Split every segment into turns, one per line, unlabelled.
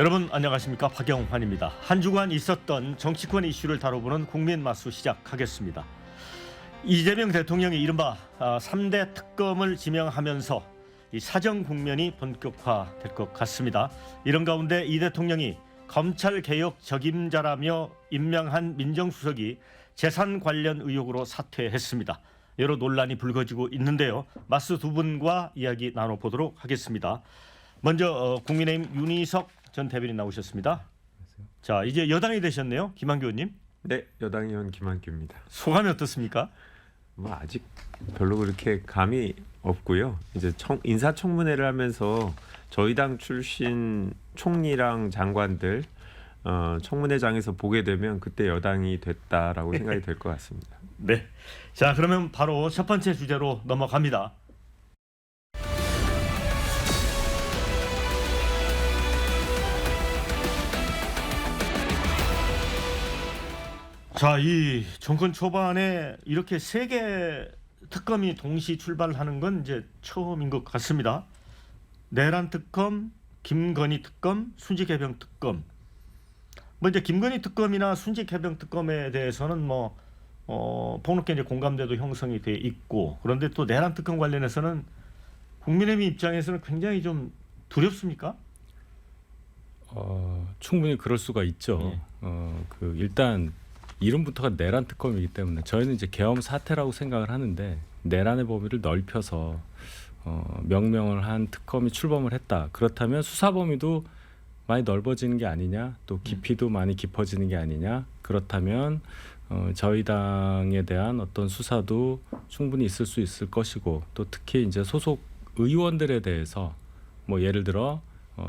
여러분 안녕하십니까, 박영환입니다. 한 주간 있었던 정치권 이슈를 다뤄보는 국민마수 시작하겠습니다. 이재명 대통령이 이른바 3대 특검을 지명하면서 이 사정 국면이 본격화될 것 같습니다. 이런 가운데 이 대통령이 검찰개혁 적임자라며 임명한 민정수석이 재산 관련 의혹으로 사퇴했습니다. 여러 논란이 불거지고 있는데요. 마수 두 분과 이야기 나눠보도록 하겠습니다. 먼저 국민의힘 윤희석 전 대변인 나오셨습니다. 자, 이제 여당이 되셨네요, 김한규 의원님.
네, 여당 의원 김한규입니다.
소감이 어떻습니까?
뭐 아직 별로 그렇게 감이 없고요. 이제 인사청문회를 하면서 저희 당 출신 총리랑 장관들 청문회장에서 보게 되면 그때 여당이 됐다라고 생각이 될 것 같습니다.
네. 자, 그러면 바로 첫 번째 주제로 넘어갑니다. 자, 이 정권 초반에 이렇게 세 개 특검이 동시 출발하는 건 이제 처음인 것 같습니다. 내란 특검, 김건희 특검, 순직해병 특검. 뭐 이제 김건희 특검이나 순직해병 특검에 대해서는 폭넓게 이제 공감대도 형성이 돼 있고, 그런데 또 내란 특검 관련해서는 국민의힘 입장에서는 굉장히 좀 두렵습니까?
충분히 그럴 수가 있죠. 일단 이름부터가 내란 특검이기 때문에 저희는 이제 계엄 사태라고 생각을 하는데, 내란의 범위를 넓혀서 명명을 한 특검이 출범을 했다. 그렇다면 수사 범위도 많이 넓어지는 게 아니냐, 또 깊이도 많이 깊어지는 게 아니냐. 그렇다면 저희 당에 대한 어떤 수사도 충분히 있을 수 있을 것이고, 또 특히 이제 소속 의원들에 대해서 뭐 예를 들어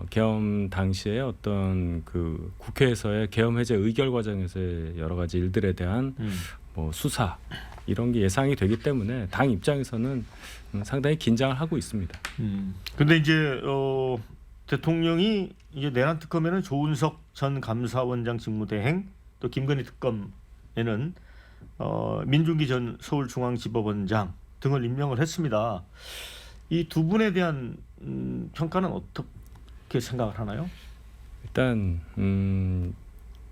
계엄 당시에 어떤 그 국회에서의 계엄 해제 의결 과정에서의 여러 가지 일들에 대한 뭐 수사 이런 게 예상이 되기 때문에 당 입장에서는 상당히 긴장을 하고 있습니다.
근데 이제 대통령이 이제 내란 특검에는 조은석 전 감사원장 직무대행, 또 김건희 특검에는 민중기 전 서울중앙지법원장 등을 임명을 했습니다. 이 두 분에 대한 평가는 어떻게 생각을 하나요?
일단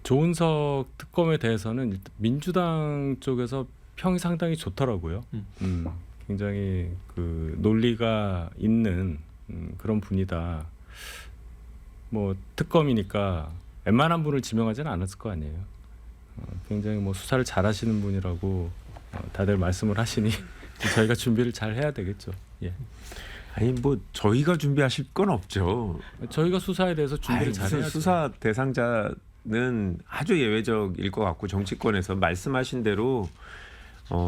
조은석 특검에 대해서는 일단 민주당 쪽에서 평이 상당히 좋더라고요. 굉장히 그 논리가 있는 그런 분이다. 뭐 특검이니까 웬만한 분을 지명하지는 않았을 거 아니에요. 굉장히 뭐 수사를 잘하시는 분이라고 다들 말씀을 하시니 저희가 준비를 잘 해야 되겠죠. 예.
아니 뭐 저희가 준비하실 건 없죠.
저희가 수사에 대해서 준비를 잘 해야죠.
수사 대상자는 아주 예외적일 것 같고, 정치권에서 말씀하신 대로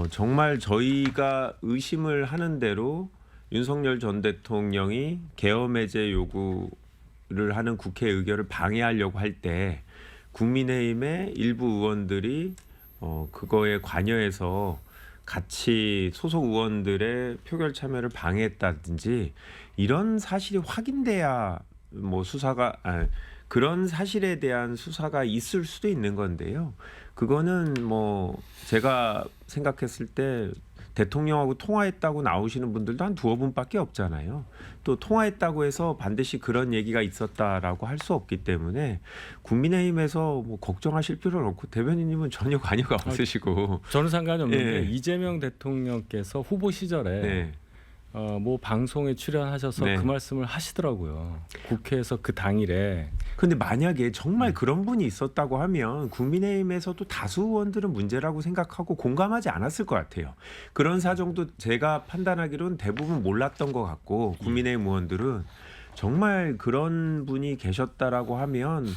정말 저희가 의심을 하는 대로 윤석열 전 대통령이 계엄 해제 요구를 하는 국회 의결을 방해하려고 할 때 국민의힘의 일부 의원들이 그거에 관여해서 같이 소속 의원들의 표결 참여를 방해했다든지 이런 사실이 확인돼야 뭐 그런 사실에 대한 수사가 있을 수도 있는 건데요. 그거는 뭐 제가 생각했을 때 대통령하고 통화했다고 나오시는 분들도 한 두어 분밖에 없잖아요. 또 통화했다고 해서 반드시 그런 얘기가 있었다라고 할 수 없기 때문에 국민의힘에서 뭐 걱정하실 필요는 없고, 대변인님은 전혀 관여가 없으시고.
저는 상관이 없는데,
예.
이재명 대통령께서 후보 시절에
네.
뭐 방송에 출연하셔서
네.
그 말씀을 하시더라고요. 국회에서 그 당일에.
근데 만약에 정말 그런 분이 있었다고 하면 국민의힘에서도 다수 의원들은 문제라고 생각하고 공감하지 않았을 것 같아요. 그런 사정도 제가 판단하기로는 대부분 몰랐던 것 같고, 국민의힘 의원들은 정말 그런 분이 계셨다라고 하면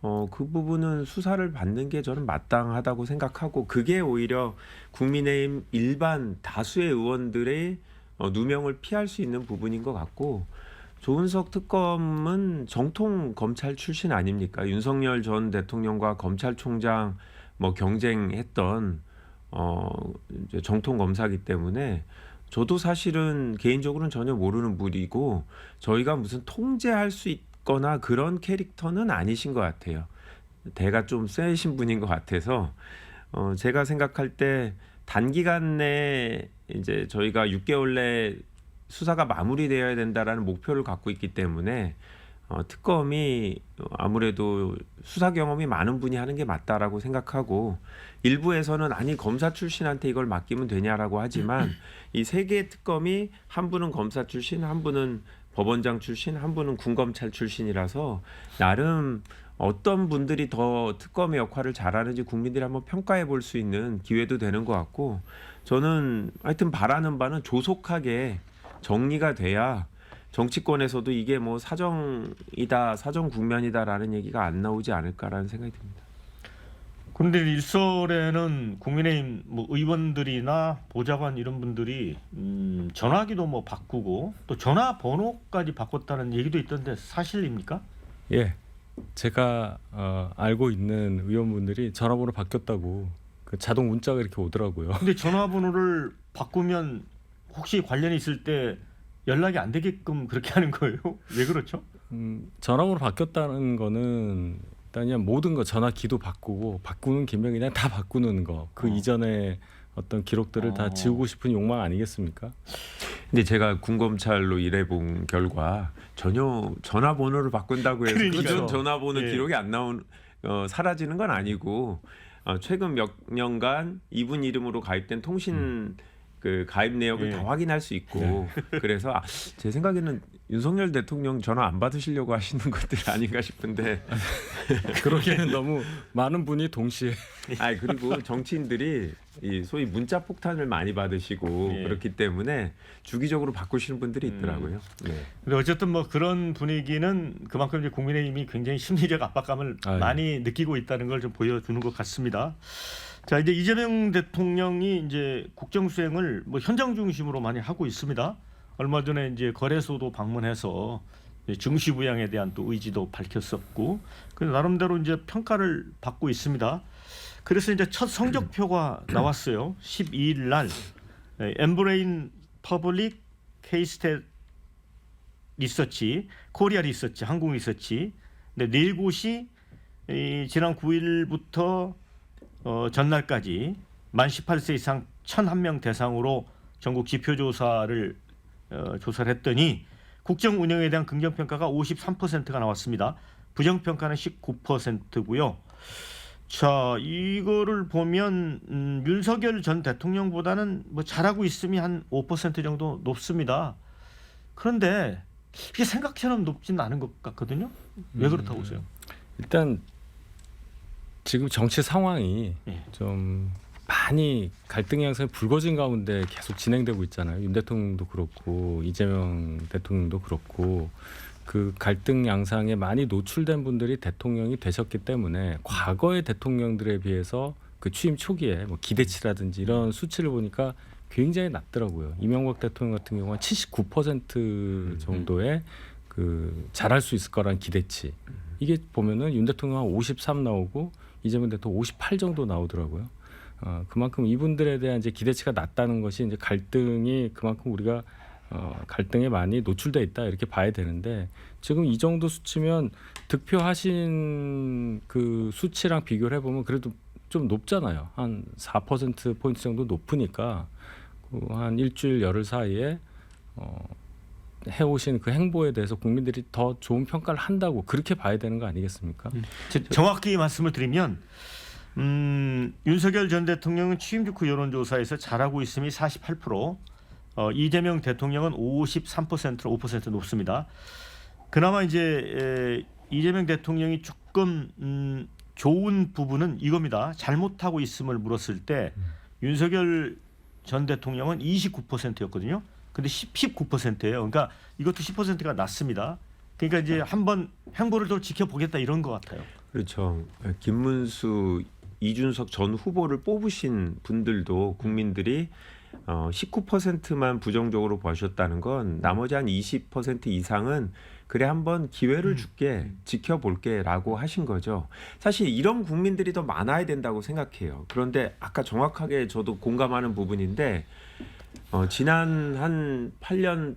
그 부분은 수사를 받는 게 저는 마땅하다고 생각하고, 그게 오히려 국민의힘 일반 다수의 의원들의 누명을 피할 수 있는 부분인 것 같고, 조은석 특검은 정통 검찰 출신 아닙니까? 윤석열 전 대통령과 검찰총장 뭐 경쟁했던 이제 정통 검사기 때문에 저도 사실은 개인적으로는 전혀 모르는 분이고, 저희가 무슨 통제할 수 있거나 그런 캐릭터는 아니신 것 같아요. 대가 좀 세신 분인 것 같아서 제가 생각할 때 단기간 내에 이제 저희가 6개월 내 수사가 마무리되어야 된다라는 목표를 갖고 있기 때문에 특검이 아무래도 수사 경험이 많은 분이 하는 게 맞다라고 생각하고 일부에서는 아니 검사 출신한테 이걸 맡기면 되냐라고 하지만 이 세 개의 특검이 한 분은 검사 출신, 한 분은 법원장 출신, 한 분은 군검찰 출신이라서 나름 어떤 분들이 더 특검의 역할을 잘하는지 국민들이 한번 평가해 볼 수 있는 기회도 되는 것 같고 저는 하여튼 바라는 바는 조속하게 정리가 돼야 정치권에서도 이게 뭐 사정이다, 사정 국면이다라는 얘기가 안 나오지 않을까라는 생각이 듭니다.
그런데 일설에는 국민의힘 뭐 의원들이나 보좌관 이런 분들이 전화기도 뭐 바꾸고 또 전화번호까지 바꿨다는 얘기도 있던데 사실입니까?
예, 제가 알고 있는 의원분들이 전화번호 바뀌었다고 그 자동 문자가 이렇게 오더라고요.
근데 전화번호를 바꾸면 혹시 관련이 있을 때 연락이 안 되게끔 그렇게 하는 거예요? 왜 그렇죠?
전화번호 바뀌었다는 거는 일단 그냥 모든 거 전화기도 바꾸고 바꾸는 김에 그냥 다 바꾸는 거. 그 이전에 어떤 기록들을 다 지우고 싶은 욕망 아니겠습니까?
근데 제가 군검찰로 일해본 결과 전혀 전화번호를 바꾼다고 해서
그러니까요.
그전 전화번호
예.
기록이 안 나온 사라지는 건 아니고 최근 몇 년간 이분 이름으로 가입된 통신 그 가입 내역을
예.
다 확인할 수 있고 그래서 제 생각에는 윤석열 대통령 전화 안 받으시려고 하시는 것들 아닌가 싶은데
그러기에는 너무 많은 분이 동시에
그리고 정치인들이 이 소위 문자 폭탄을 많이 받으시고
예.
그렇기 때문에 주기적으로 바꾸시는 분들이 있더라고요. 네.
근데 어쨌든 뭐 그런 분위기는 그만큼 이제 국민의힘이 굉장히 심리적 압박감을
예.
많이 느끼고 있다는 걸 좀 보여주는 것 같습니다. 자, 이제 이재명 대통령이 이제 국정수행을 뭐 현장 중심으로 많이 하고 있습니다. 얼마 전에 이제 거래소도 방문해서 증시부양에 대한 또 의지도 밝혔었고, 그 나름대로 이제 평가를 받고 있습니다. 그래서 이제 첫 성적표가 나왔어요. 12일 날 엠브레인 퍼블릭 케이스탯 리서치, 코리아 리서치, 한국 리서치, 네 곳이 지난 9일부터 전날까지 만 18세 이상 1,001명 대상으로 전국 지표조사를 조사를 했더니 국정 운영에 대한 긍정평가가 53%가 나왔습니다. 부정평가는 19%고요. 자, 이거를 보면 윤석열 전 대통령보다는 뭐 잘하고 있음이 한 5% 정도 높습니다. 그런데 이게 생각처럼 높지는 않은 것 같거든요. 왜 그렇다고 보세요?
일단 지금 정치 상황이
예.
좀 많이 갈등 양상이 불거진 가운데 계속 진행되고 있잖아요. 윤 대통령도 그렇고 이재명 대통령도 그렇고 그 갈등 양상에 많이 노출된 분들이 대통령이 되셨기 때문에 과거의 대통령들에 비해서 그 취임 초기에 뭐 기대치라든지 이런 수치를 보니까 굉장히 낮더라고요. 이명박 대통령 같은 경우는 79% 정도의 그 잘할 수 있을 거란 기대치. 이게 보면은 윤 대통령 53 나오고 이재명 대통령 58 정도 나오더라고요. 그만큼 이분들에 대한 이제 기대치가 낮다는 것이 이제 갈등이 그만큼 우리가 갈등에 많이 노출돼 있다 이렇게 봐야 되는데 지금 이 정도 수치면 득표하신 그 수치랑 비교를 해보면 그래도 좀 높잖아요. 한 4% 포인트 정도 높으니까 한 일주일 열흘 사이에 해오신 그 행보에 대해서 국민들이 더 좋은 평가를 한다고 그렇게 봐야 되는 거 아니겠습니까?
정확히 말씀을 드리면 윤석열 전 대통령은 취임 직후 여론조사에서 잘하고 있음이 48%, 이재명 대통령은 53%로 5% 높습니다. 그나마 이제 이재명 대통령이 조금 좋은 부분은 이겁니다. 잘못하고 있음을 물었을 때 윤석열 전 대통령은 29%였거든요. 근데 19%예요. 그러니까 이것도 10%가 낮습니다. 그러니까 이제 한번 행보를 좀 지켜보겠다 이런 것 같아요.
그렇죠. 김문수, 이준석 전 후보를 뽑으신 분들도 국민들이 19%만 부정적으로 보셨다는 건 나머지 한 20% 이상은 그래 한번 기회를 줄게 지켜볼게라고 하신 거죠. 사실 이런 국민들이 더 많아야 된다고 생각해요. 그런데 아까 정확하게 저도 공감하는 부분인데 지난 한 8년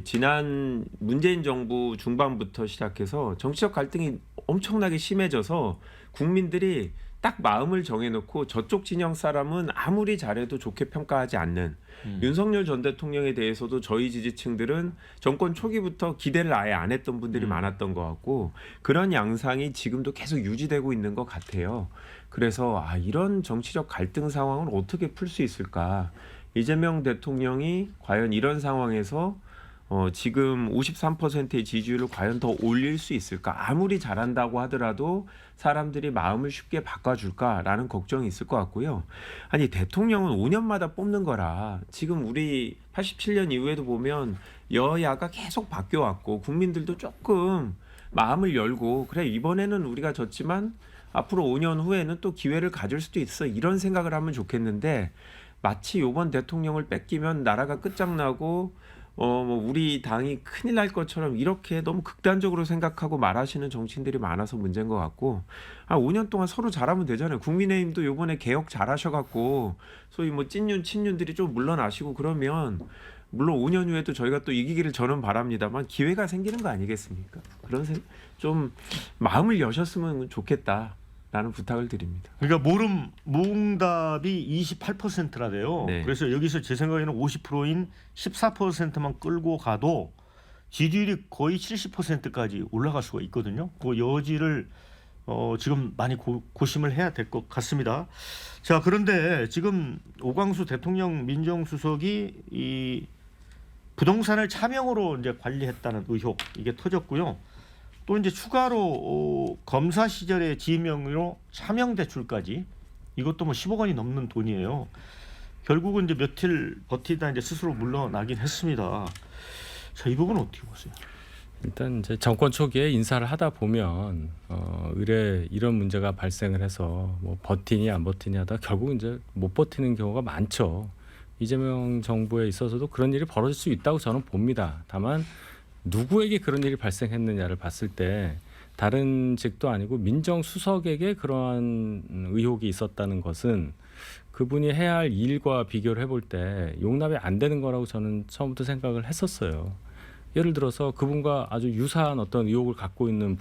지난 문재인 정부 중반부터 시작해서 정치적 갈등이 엄청나게 심해져서 국민들이 딱 마음을 정해놓고 저쪽 진영 사람은 아무리 잘해도 좋게 평가하지 않는 윤석열 전 대통령에 대해서도 저희 지지층들은 정권 초기부터 기대를 아예 안 했던 분들이 많았던 것 같고 그런 양상이 지금도 계속 유지되고 있는 것 같아요. 그래서 이런 정치적 갈등 상황을 어떻게 풀 수 있을까? 이재명 대통령이 과연 이런 상황에서 지금 53%의 지지율을 과연 더 올릴 수 있을까? 아무리 잘한다고 하더라도 사람들이 마음을 쉽게 바꿔줄까라는 걱정이 있을 것 같고요. 아니 대통령은 5년마다 뽑는 거라 지금 우리 87년 이후에도 보면 여야가 계속 바뀌어왔고 국민들도 조금 마음을 열고 그래 이번에는 우리가 졌지만 앞으로 5년 후에는 또 기회를 가질 수도 있어 이런 생각을 하면 좋겠는데 마치 이번 대통령을 뺏기면 나라가 끝장나고 우리 당이 큰일 날 것처럼 이렇게 너무 극단적으로 생각하고 말하시는 정치인들이 많아서 문제인 것 같고 5년 동안 서로 잘하면 되잖아요. 국민의힘도 이번에 개혁 잘하셔갖고 소위 뭐 찐윤 친윤들이 좀 물러나시고 그러면 물론 5년 후에도 저희가 또 이기기를 저는 바랍니다만 기회가 생기는 거 아니겠습니까? 좀 마음을 여셨으면 좋겠다라는 부탁을 드립니다.
그러니까 모응답이 28%라돼요.
네.
그래서 여기서 제 생각에는 50%인 14%만 끌고 가도 지지율이 거의 70%까지 올라갈 수가 있거든요. 그 여지를 지금 많이 고심을 해야 될 것 같습니다. 자, 그런데 지금 오광수 대통령 민정수석이 이 부동산을 차명으로 이제 관리했다는 의혹 이게 터졌고요. 또 이제 추가로 검사 시절의 지명으로 차명 대출까지 이것도 뭐 10억 원이 넘는 돈이에요. 결국은 이제 며칠 버티다 이제 스스로 물러나긴 했습니다. 자, 이 부분은 어떻게 보세요?
일단 이제 정권 초기에 인사를 하다 보면 의뢰 이런 문제가 발생을 해서 뭐 버티니 안 버티니 하다 결국 이제 못 버티는 경우가 많죠. 이재명 정부에 있어서도 그런 일이 벌어질 수 있다고 저는 봅니다. 다만 누구에게 그런 일이 발생했느냐를 봤을 때 다른 직도 아니고 민정수석에게 그러한 의혹이 있었다는 것은 그분이 해야 할 일과 비교를 해볼 때 용납이 안 되는 거라고 저는 처음부터 생각을 했었어요. 예를 들어서 그분과 아주 유사한 어떤 의혹을 갖고 있는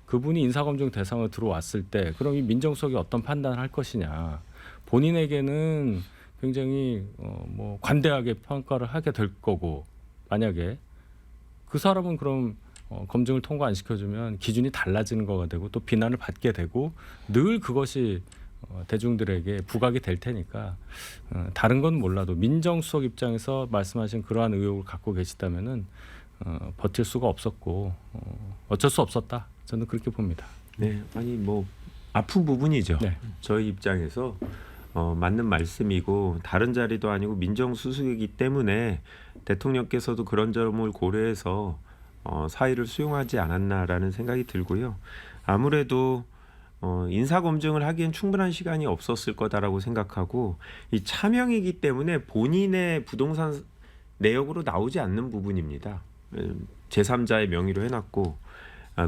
그분이 인사검증 대상으로 들어왔을 때 그럼 이 민정수석이 어떤 판단을 할 것이냐. 본인에게는 굉장히 뭐 관대하게 평가를 하게 될 거고 만약에 그 사람은 그럼 검증을 통과 안 시켜주면 기준이 달라지는 거가 되고 또 비난을 받게 되고 늘 그것이 대중들에게 부각이 될 테니까 다른 건 몰라도 민정수석 입장에서 말씀하신 그러한 의혹을 갖고 계시다면은 버틸 수가 없었고 어쩔 수 없었다. 저는 그렇게 봅니다.
네, 아니 뭐 아픈 부분이죠.
네.
저희 입장에서 맞는 말씀이고 다른 자리도 아니고 민정수석이기 때문에 대통령께서도 그런 점을 고려해서 사의를 수용하지 않았나라는 생각이 들고요. 아무래도 인사검증을 하기엔 충분한 시간이 없었을 거다라고 생각하고 이 차명이기 때문에 본인의 부동산 내역으로 나오지 않는 부분입니다. 제3자의 명의로 해놨고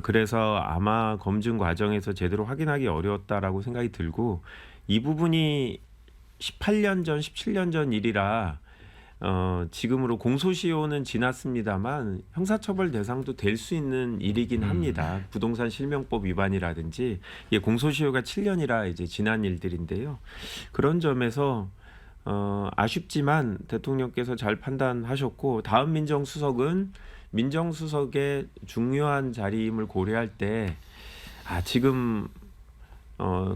그래서 아마 검증 과정에서 제대로 확인하기 어려웠다라고 생각이 들고 이 부분이 18년 전, 17년 전 일이라 지금으로 공소시효는 지났습니다만 형사처벌 대상도 될 수 있는 일이긴 합니다. 부동산 실명법 위반이라든지 이게 공소시효가 7년이라 이제 지난 일들인데요. 그런 점에서 아쉽지만 대통령께서 잘 판단하셨고 다음 민정수석은 민정수석의 중요한 자리임을 고려할 때 지금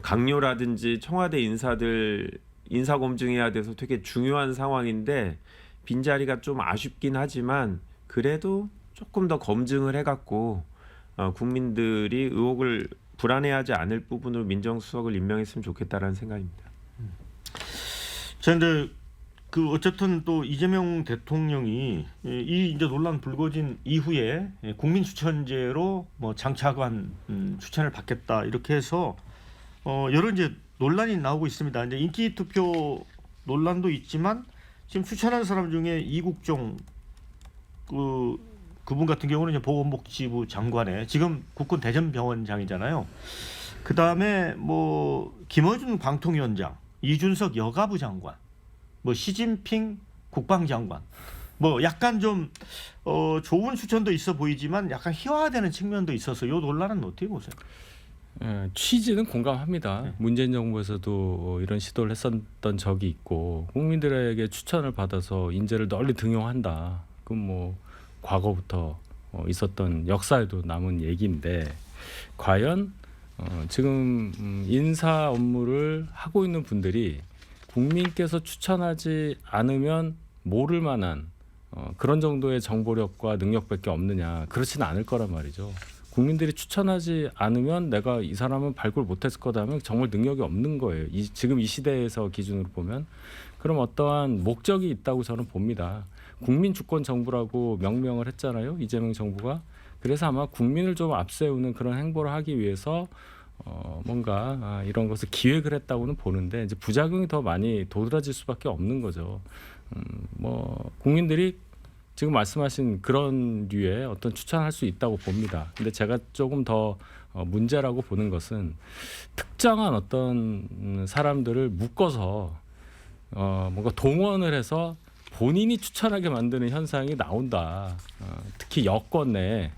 강요라든지 청와대 인사들 인사 검증해야 돼서 되게 중요한 상황인데 빈자리가 좀 아쉽긴 하지만 그래도 조금 더 검증을 해갖고 국민들이 의혹을 불안해하지 않을 부분으로 민정수석을 임명했으면 좋겠다라는 생각입니다.
자, 근데 그 어쨌든 또 이재명 대통령이 이 이제 논란 불거진 이후에 국민추천제로 뭐 장차관 추천을 받겠다 이렇게 해서 여러 이제 논란이 나오고 있습니다. 이제 인기 투표 논란도 있지만 지금 추천한 사람 중에 이국종 그분 같은 경우는 이제 보건복지부 장관에 지금 국군 대전병원장이잖아요. 그 다음에 뭐 김어준 방통위원장, 이준석 여가부 장관, 뭐 시진핑 국방장관, 뭐 약간 좀 좋은 추천도 있어 보이지만 약간 희화화되는 측면도 있어서 이 논란은 어떻게 보세요?
취지는 공감합니다. 문재인 정부에서도 이런 시도를 했었던 적이 있고 국민들에게 추천을 받아서 인재를 널리 등용한다. 그건 뭐 과거부터 있었던 역사에도 남은 얘기인데 과연 지금 인사 업무를 하고 있는 분들이 국민께서 추천하지 않으면 모를 만한 그런 정도의 정보력과 능력밖에 없느냐. 그렇지는 않을 거란 말이죠. 국민들이 추천하지 않으면 내가 이 사람은 발굴 못했을 거다 하면 정말 능력이 없는 거예요. 지금 이 시대에서 기준으로 보면. 그럼 어떠한 목적이 있다고 저는 봅니다. 국민 주권 정부라고 명명을 했잖아요. 이재명 정부가. 그래서 아마 국민을 좀 앞세우는 그런 행보를 하기 위해서 뭔가 이런 것을 기획을 했다고는 보는데 이제 부작용이 더 많이 도드라질 수밖에 없는 거죠. 뭐 국민들이 지금 말씀하신 그런 류의 어떤 추천할 수 있다고 봅니다. 근데 제가 조금 더 문제라고 보는 것은 특정한 어떤 사람들을 묶어서 뭔가 동원을 해서 본인이 추천하게 만드는 현상이 나온다. 특히 여권 내에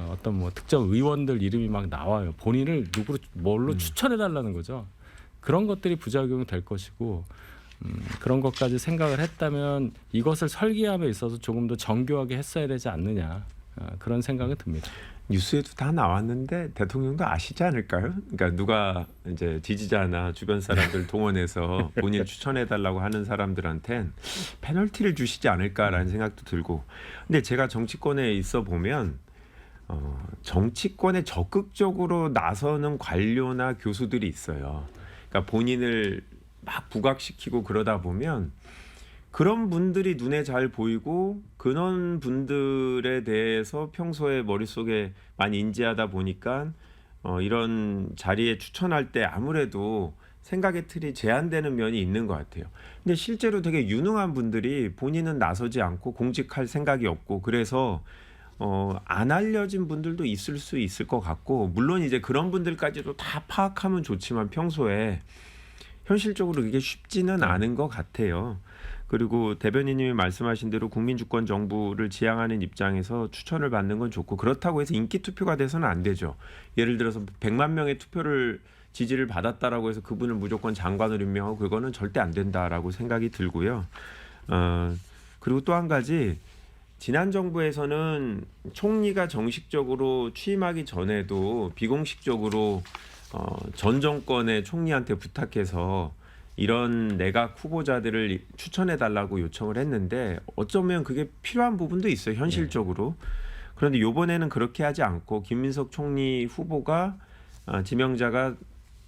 어떤 뭐 특정 의원들 이름이 막 나와요. 본인을 뭘로 추천해 달라는 거죠. 그런 것들이 부작용이 될 것이고 그런 것까지 생각을 했다면 이것을 설계함에 있어서 조금 더 정교하게 했어야 되지 않느냐 그런 생각은 듭니다.
뉴스에도 다 나왔는데 대통령도 아시지 않을까요? 그러니까 누가 이제 지지자나 주변 사람들 동원해서 본인 추천해달라고 하는 사람들한텐 페널티를 주시지 않을까라는 생각도 들고. 근데 제가 정치권에 있어 보면 정치권에 적극적으로 나서는 관료나 교수들이 있어요. 그러니까 본인을 막 부각시키고 그러다 보면 그런 분들이 눈에 잘 보이고 그런 분들에 대해서 평소에 머릿속에 많이 인지하다 보니까 이런 자리에 추천할 때 아무래도 생각의 틀이 제한되는 면이 있는 것 같아요. 근데 실제로 되게 유능한 분들이 본인은 나서지 않고 공직할 생각이 없고 그래서 안 알려진 분들도 있을 수 있을 것 같고 물론 이제 그런 분들까지도 다 파악하면 좋지만 평소에 현실적으로 이게 쉽지는 않은 것 같아요. 그리고 대변인님이 말씀하신 대로 국민주권 정부를 지향하는 입장에서 추천을 받는 건 좋고 그렇다고 해서 인기 투표가 돼서는 안 되죠. 예를 들어서 100만 명의 지지를 받았다라고 해서 그분을 무조건 장관으로 임명하고 그거는 절대 안 된다라고 생각이 들고요. 그리고 또 한 가지 지난 정부에서는 총리가 정식적으로 취임하기 전에도 비공식적으로 전 정권의 총리한테 부탁해서 이런 내각 후보자들을 추천해달라고 요청을 했는데 어쩌면 그게 필요한 부분도 있어요. 현실적으로. 그런데 이번에는 그렇게 하지 않고 김민석 총리 후보가 지명자가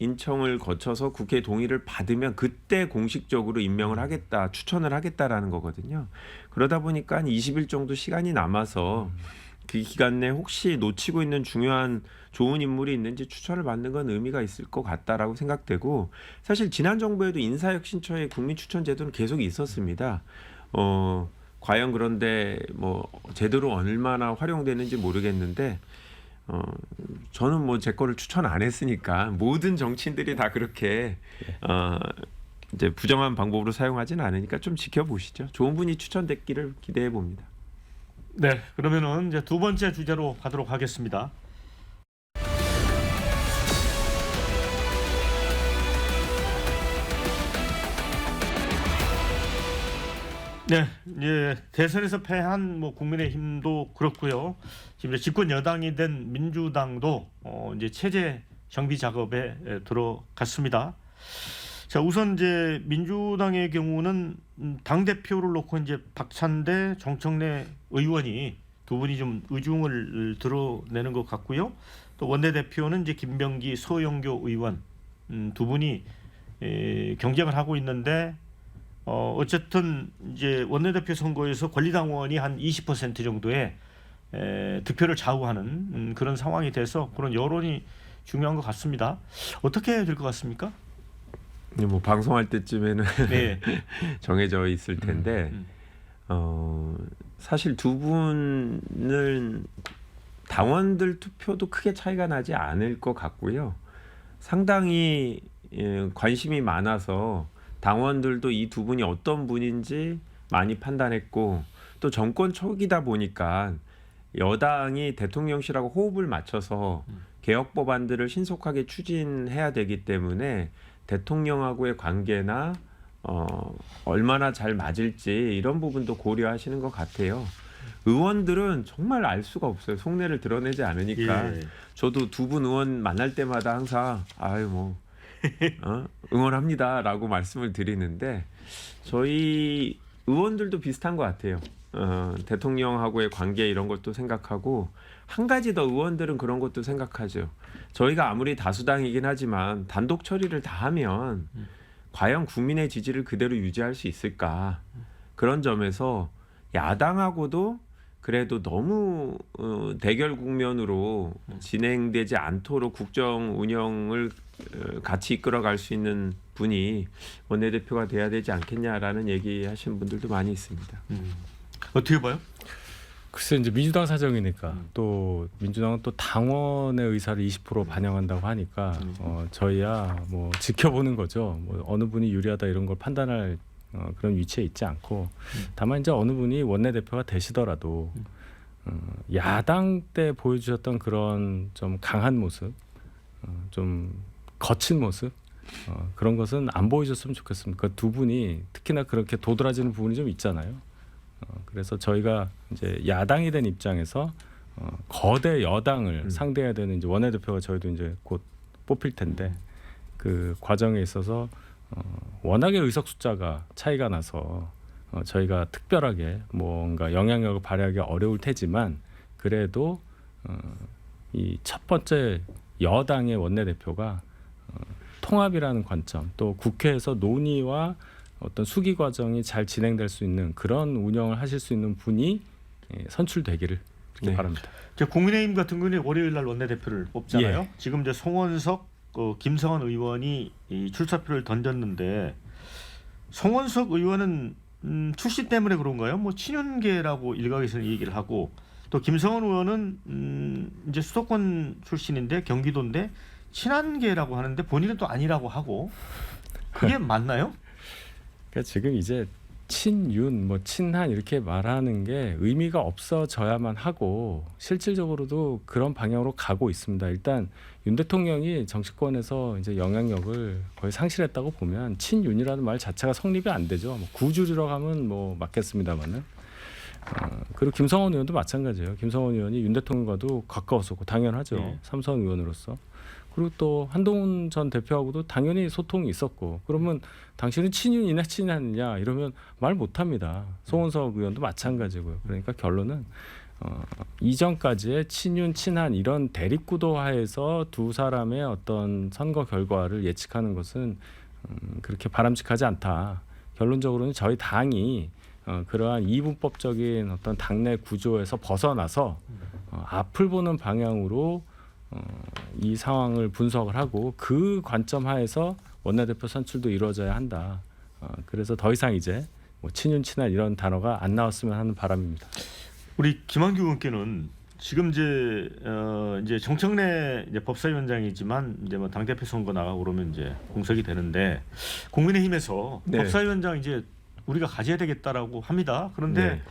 인청을 거쳐서 국회 동의를 받으면 그때 공식적으로 임명을 하겠다, 추천을 하겠다라는 거거든요. 그러다 보니까 한 20일 정도 시간이 남아서 그 기간 내 혹시 놓치고 있는 중요한 좋은 인물이 있는지 추천을 받는 건 의미가 있을 것 같다라고 생각되고 사실 지난 정부에도 인사혁신처의 국민추천제도는 계속 있었습니다. 과연 그런데 뭐 제대로 얼마나 활용되는지 모르겠는데 저는 뭐 제 거를 추천 안 했으니까 모든 정치인들이 다 그렇게 이제 부정한 방법으로 사용하지는 않으니까 좀 지켜보시죠. 좋은 분이 추천됐기를 기대해 봅니다.
네, 그러면은 이제 두 번째 주제로 가도록 하겠습니다. 네, 이제 대선에서 패한 뭐 국민의힘도 그렇고요. 지금 이제 집권 여당이 된 민주당도 이제 체제 정비 작업에 들어갔습니다. 자, 우선 이제 민주당의 경우는 당 대표를 놓고 이제 박찬대, 정청래 의원이 두 분이 좀 의중을 드러내는 것 같고요. 또 원내대표는 이제 김병기, 서영교 의원 두 분이 경쟁을 하고 있는데 어쨌든 이제 원내대표 선거에서 권리당원이 한 20% 정도의 득표를 좌우하는 그런 상황이 돼서 그런 여론이 중요한 것 같습니다. 어떻게 될 것 같습니까?
뭐 방송할 때쯤에는
네.
정해져 있을 텐데 사실 두 분은 당원들 투표도 크게 차이가 나지 않을 것 같고요. 상당히 관심이 많아서 당원들도 이 두 분이 어떤 분인지 많이 판단했고 또 정권 초기다 보니까 여당이 대통령실하고 호흡을 맞춰서 개혁 법안들을 신속하게 추진해야 되기 때문에 대통령하고의 관계나 얼마나 잘 맞을지 이런 부분도 고려하시는 것 같아요. 의원들은 정말 알 수가 없어요. 속내를 드러내지 않으니까.
예.
저도 두 분 의원 만날 때마다 항상 응원합니다라고 말씀을 드리는데 저희 의원들도 비슷한 것 같아요. 대통령하고의 관계 이런 것도 생각하고 한 가지 더 의원들은 그런 것도 생각하죠. 저희가 아무리 다수당이긴 하지만 단독 처리를 다 하면 과연 국민의 지지를 그대로 유지할 수 있을까? 그런 점에서 야당하고도 그래도 너무 대결 국면으로 진행되지 않도록 국정 운영을 같이 이끌어갈 수 있는 분이 원내대표가 돼야 되지 않겠냐라는 얘기하시는 분들도 많이 있습니다.
어떻게 봐요?
글쎄 이제 민주당 사정이니까 또 민주당은 또 당원의 의사를 20% 반영한다고 하니까 저희야 뭐 지켜보는 거죠. 뭐 어느 분이 유리하다 이런 걸 판단할 그런 위치에 있지 않고 다만 이제 어느 분이 원내대표가 되시더라도 야당 때 보여주셨던 그런 좀 강한 모습, 좀 거친 모습 그런 것은 안 보여줬으면 좋겠습니다. 그 두 분이 특히나 그렇게 도드라지는 부분이 좀 있잖아요. 그래서 저희가 이제 야당이 된 입장에서 거대 여당을 상대해야 되는 이제 원내대표가 저희도 이제 곧 뽑힐 텐데 그 과정에 있어서 워낙에 의석 숫자가 차이가 나서 저희가 특별하게 뭔가 영향력을 발휘하기 어려울 테지만 그래도 이 첫 번째 여당의 원내대표가 통합이라는 관점 또 국회에서 논의와 어떤 수기 과정이 잘 진행될 수 있는 그런 운영을 하실 수 있는 분이 선출되기를 그렇게 바랍니다.
국민의힘 같은 경우는 월요일 날 원내대표를 뽑잖아요.
예.
지금 이제 송원석, 김성원 의원이 이 출사표를 던졌는데 송원석 의원은 출시 때문에 그런가요? 뭐 친윤계라고 일각에서는 얘기를 하고 또 김성원 의원은 이제 수도권 출신인데 경기도인데 친한계라고 하는데 본인은 또 아니라고 하고 그게 맞나요?
그러니까 지금 이제 친윤, 뭐 친한 이렇게 말하는 게 의미가 없어져야만 하고 실질적으로도 그런 방향으로 가고 있습니다. 일단 윤 대통령이 정치권에서 이제 영향력을 거의 상실했다고 보면 친윤이라는 말 자체가 성립이 안 되죠. 뭐 구주리라고 하면 뭐 맞겠습니다만은. 그리고 김성원 의원도 마찬가지예요. 김성원 의원이 윤 대통령과도 가까웠었고 당연하죠.
네.
삼선 의원으로서. 그리고 또 한동훈 전 대표하고도 당연히 소통이 있었고 그러면 당신은 친윤이냐 친하느냐 이러면 말 못합니다. 송원석 의원도 마찬가지고요. 그러니까 결론은 이전까지의 친윤 친한 이런 대립구도하에서 두 사람의 어떤 선거 결과를 예측하는 것은 그렇게 바람직하지 않다. 결론적으로는 저희 당이 그러한 이분법적인 어떤 당내 구조에서 벗어나서 앞을 보는 방향으로 이 상황을 분석을 하고 그 관점 하에서 원내대표 선출도 이루어져야 한다. 그래서 더 이상 이제 뭐 친윤 친한 이런 단어가 안 나왔으면 하는 바람입니다.
우리 김한규 의원께는 지금 이제 정청래 이제 법사위원장이지만 이제 뭐 당 대표 선거 나가고 그러면 이제 공석이 되는데 국민의힘에서
네.
법사위원장 이제 우리가 가져야 되겠다라고 합니다. 그런데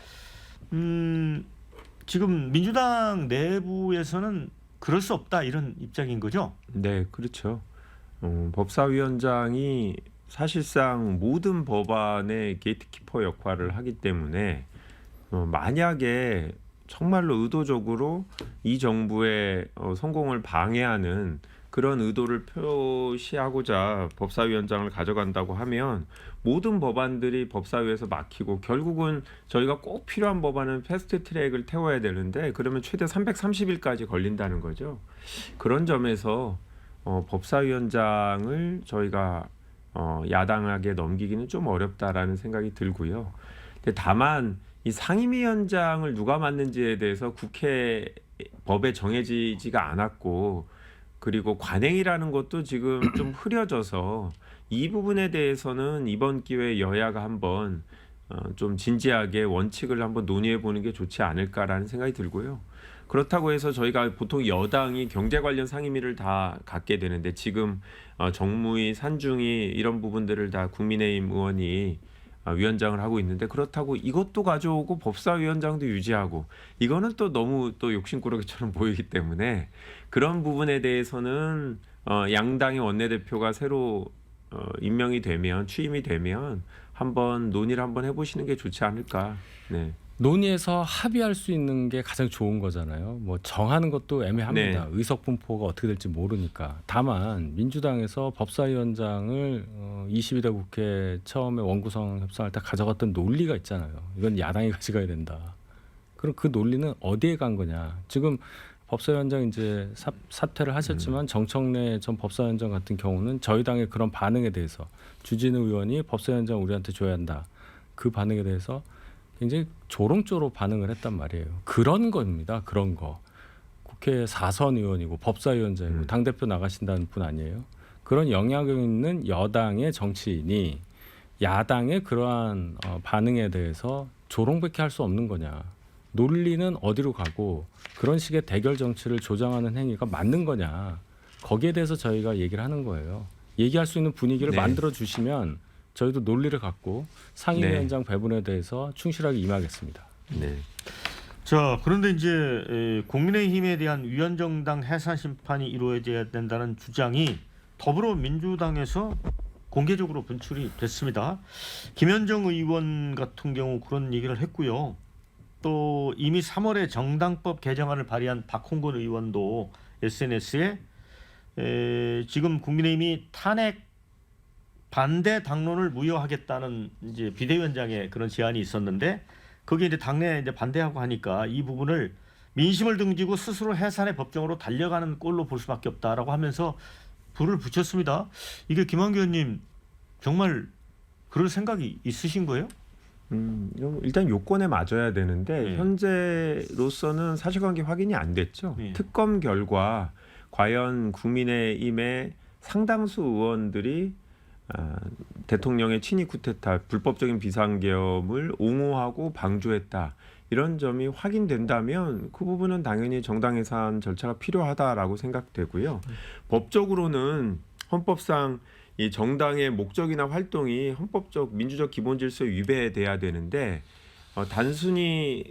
지금 민주당 내부에서는 그럴 수 없다 이런 입장인 거죠?
네, 그렇죠. 법사위원장이 사실상 모든 법안의 게이트키퍼 역할을 하기 때문에 만약에 정말로 의도적으로 이 정부의 성공을 방해하는 그런 의도를 표시하고자 법사위원장을 가져간다고 하면 모든 법안들이 법사위에서 막히고 결국은 저희가 꼭 필요한 법안은 패스트트랙을 태워야 되는데 그러면 최대 330일까지 걸린다는 거죠. 그런 점에서 법사위원장을 저희가 야당에게 넘기기는 좀 어렵다라는 생각이 들고요. 근데 다만 이 상임위원장을 누가 맡는지에 대해서 국회 법에 정해지지가 않았고 그리고 관행이라는 것도 지금 좀 흐려져서 이 부분에 대해서는 이번 기회에 여야가 한번 좀 진지하게 원칙을 한번 논의해 보는 게 좋지 않을까라는 생각이 들고요. 그렇다고 해서 저희가 보통 여당이 경제 관련 상임위를 다 갖게 되는데 지금 정무위, 산중위 이런 부분들을 다 국민의힘 의원이 위원장을 하고 있는데 그렇다고 이것도 가져오고 법사위원장도 유지하고 이거는 또 너무 또 욕심꾸러기처럼 보이기 때문에 그런 부분에 대해서는 양당의 원내대표가 새로 임명이 되면 취임이 되면 한번 논의를 한번 해보시는 게 좋지 않을까. 네.
논의해서 합의할 수 있는 게 가장 좋은 거잖아요. 뭐 정하는 것도 애매합니다.
네.
의석 분포가 어떻게 될지 모르니까. 다만 민주당에서 법사위원장을 22대 국회 처음에 원구성 협상할 때 가져갔던 논리가 있잖아요. 이건 야당이 가져가야 된다. 그럼 그 논리는 어디에 간 거냐? 지금 법사위원장 이제 사퇴를 하셨지만 정청래 전 법사위원장 같은 경우는 저희 당의 그런 반응에 대해서 주진우 의원이 법사위원장 우리한테 줘야 한다. 그 반응에 대해서 굉장히 조롱조로 반응을 했단 말이에요. 그런 겁니다. 그런 거. 국회 4선 의원이고 법사위원장이고 당대표 나가신다는 분 아니에요. 그런 영향력 있는 여당의 정치인이 야당의 그러한 반응에 대해서 조롱밖에 할 수 없는 거냐. 논리는 어디로 가고 그런 식의 대결 정치를 조장하는 행위가 맞는 거냐. 거기에 대해서 저희가 얘기를 하는 거예요. 얘기할 수 있는 분위기를
네.
만들어 주시면 저희도 논리를 갖고 상임위원장 배분에 대해서 충실하게 임하겠습니다.
네.
자, 그런데 이제 국민의힘에 대한 위헌정당 해산 심판이 이루어져야 된다는 주장이 더불어민주당에서 공개적으로 분출이 됐습니다. 김현정 의원 같은 경우 그런 얘기를 했고요. 또 이미 3월에 정당법 개정안을 발의한 박홍근 의원도 SNS에 지금 국민의힘이 탄핵 반대 당론을 무효하겠다는 이제 비대위원장의 그런 제안이 있었는데 거기에 이제 당내 이제 반대하고 하니까 이 부분을 민심을 등지고 스스로 해산의 법정으로 달려가는 꼴로 볼 수밖에 없다라고 하면서 불을 붙였습니다. 이게 김한규 의원님 정말 그럴 생각이 있으신 거예요?
일단 요건에 맞아야 되는데
네.
현재로서는 사실관계 확인이 안 됐죠.
네.
특검 결과 과연 국민의힘의 상당수 의원들이 대통령의 친위 쿠데타, 불법적인 비상계엄을 옹호하고 방조했다. 이런 점이 확인된다면 그 부분은 당연히 정당 해산 절차가 필요하다라고 생각되고요. 법적으로는 헌법상 이 정당의 목적이나 활동이 헌법적 민주적 기본 질서에 위배돼야 되는데 단순히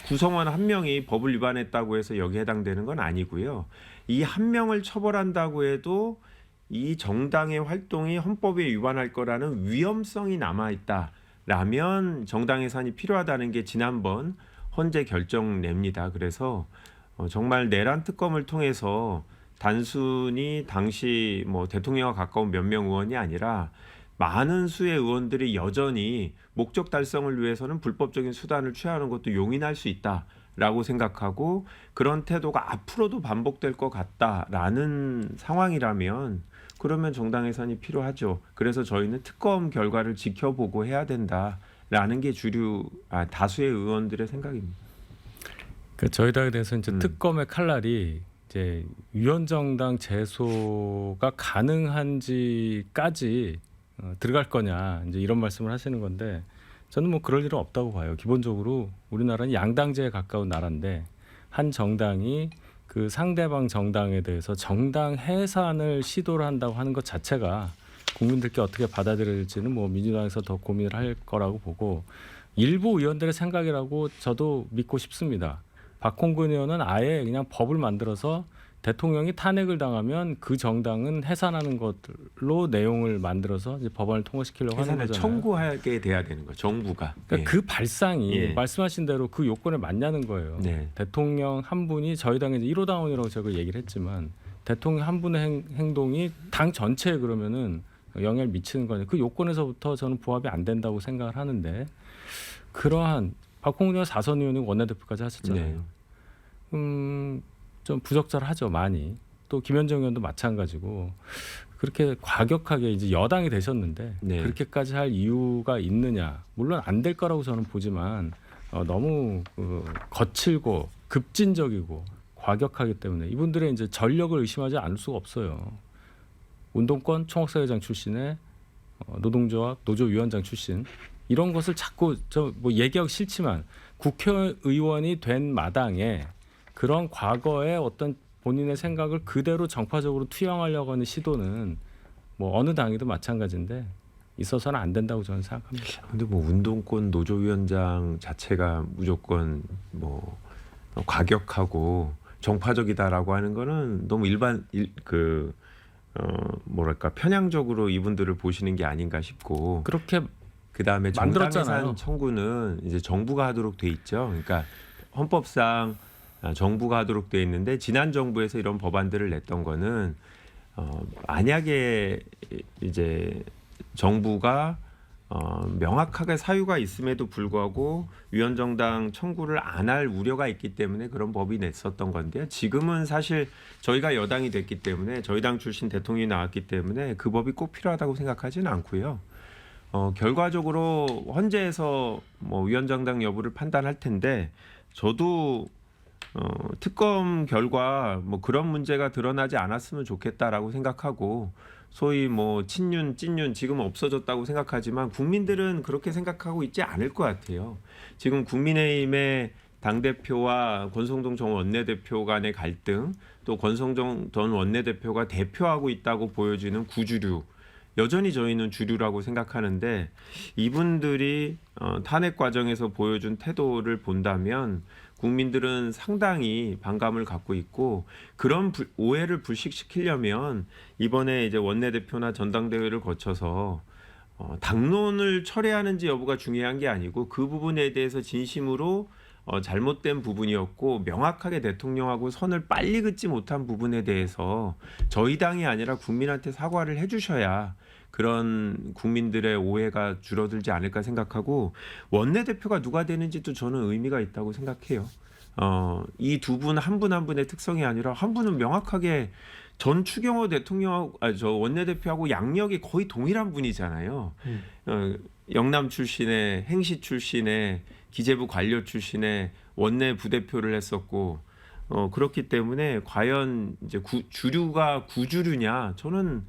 구성원 한 명이 법을 위반했다고 해서 여기에 해당되는 건 아니고요. 이 한 명을 처벌한다고 해도 이 정당의 활동이 헌법에 위반할 거라는 위험성이 남아있다라면 정당 해산이 필요하다는 게 지난번 헌재 결정 냅니다. 그래서 정말 내란 특검을 통해서 단순히 당시 뭐 대통령과 가까운 몇 명 의원이 아니라 많은 수의 의원들이 여전히 목적 달성을 위해서는 불법적인 수단을 취하는 것도 용인할 수 있다라고 생각하고 그런 태도가 앞으로도 반복될 것 같다라는 상황이라면 그러면 정당 해산이 필요하죠. 그래서 저희는 특검 결과를 지켜보고 해야 된다라는 게 다수의 의원들의 생각입니다.
그 저희 당에 대해서 이제 특검의 칼날이 이제 위헌정당 제소가 가능한지까지 들어갈 거냐 이제 이런 말씀을 하시는 건데 저는 뭐 그럴 일은 없다고 봐요. 기본적으로 우리나라는 양당제에 가까운 나라인데 한 정당이 그 상대방 정당에 대해서 정당 해산을 시도를 한다고 하는 것 자체가 국민들께 어떻게 받아들일지는 뭐 민주당에서 더 고민을 할 거라고 보고 일부 의원들의 생각이라고 저도 믿고 싶습니다. 박홍근 의원은 아예 그냥 법을 만들어서 대통령이 탄핵을 당하면 그 정당은 해산하는 것로 내용을 만들어서 이제 법안을 통과시키려고 하는
해산을
거잖아요.
청구하게 돼야 되는 거죠. 정부가.
그러니까 그 발상이
예.
말씀하신 대로 그 요건에 맞냐는 거예요.
네.
대통령 한 분이 저희 당의 1호 당원이라고 제가 얘기를 했지만 대통령 한 분의 행동이 당 전체에 그러면은 영향을 미치는 거냐. 그 요건에서부터 저는 부합이 안 된다고 생각을 하는데 그러한 박홍근 의원 4선 의원이 원내대표까지 하셨잖아요.
네.
좀 부적절하죠 많이. 또 김현정 의원도 마찬가지고 그렇게 과격하게 이제 여당이 되셨는데
네.
그렇게까지 할 이유가 있느냐? 물론 안 될 거라고 저는 보지만 너무 거칠고 급진적이고 과격하기 때문에 이분들의 이제 전력을 의심하지 않을 수가 없어요. 운동권 총학사회장 출신의 노동조합 노조위원장 출신 이런 것을 자꾸 뭐 얘기하기 싫지만 국회의원이 된 마당에 그런 과거의 어떤 본인의 생각을 그대로 정파적으로 투영하려고 하는 시도는 뭐 어느 당이도 마찬가지인데 있어서는 안 된다고 저는 생각합니다.
근데 뭐 운동권 노조위원장 자체가 무조건 뭐 과격하고 정파적이다라고 하는 거는 너무 뭐랄까 편향적으로 이분들을 보시는 게 아닌가 싶고
그렇게
그다음에
만들었잖아요.
정당해산 청구는 이제 정부가 하도록 돼 있죠. 그러니까 헌법상 정부가 하도록 돼 있는데 지난 정부에서 이런 법안들을 냈던 거는 만약에 이제 정부가 명확하게 사유가 있음에도 불구하고 위헌정당 청구를 안 할 우려가 있기 때문에 그런 법이 냈었던 건데요. 지금은 사실 저희가 여당이 됐기 때문에 저희 당 출신 대통령이 나왔기 때문에 그 법이 꼭 필요하다고 생각하지는 않고요. 결과적으로 헌재에서 뭐 위헌정당 여부를 판단할 텐데 저도 특검 결과 뭐 그런 문제가 드러나지 않았으면 좋겠다라고 생각하고 소위 뭐 친윤, 찐윤 지금 없어졌다고 생각하지만 국민들은 그렇게 생각하고 있지 않을 것 같아요. 지금 국민의힘의 당대표와 권성동 전 원내대표 간의 갈등 또 권성동 전 원내대표가 대표하고 있다고 보여지는 구주류 여전히 저희는 주류라고 생각하는데 이분들이 탄핵 과정에서 보여준 태도를 본다면 국민들은 상당히 반감을 갖고 있고 그런 오해를 불식시키려면 이번에 이제 원내대표나 전당대회를 거쳐서 당론을 철회하는지 여부가 중요한 게 아니고 그 부분에 대해서 진심으로 잘못된 부분이었고 명확하게 대통령하고 선을 빨리 긋지 못한 부분에 대해서 저희 당이 아니라 국민한테 사과를 해주셔야 그런 국민들의 오해가 줄어들지 않을까 생각하고 원내대표가 누가 되는지도 저는 의미가 있다고 생각해요. 이 두 분 한 분 한 분의 특성이 아니라 한 분은 명확하게 전 추경호 대통령하고 저 원내대표하고 양력이 거의 동일한 분이잖아요. 영남 출신의 행시 출신의 기재부 관료 출신의 원내 부대표를 했었고 그렇기 때문에 과연 이제 주류가 구주류냐 저는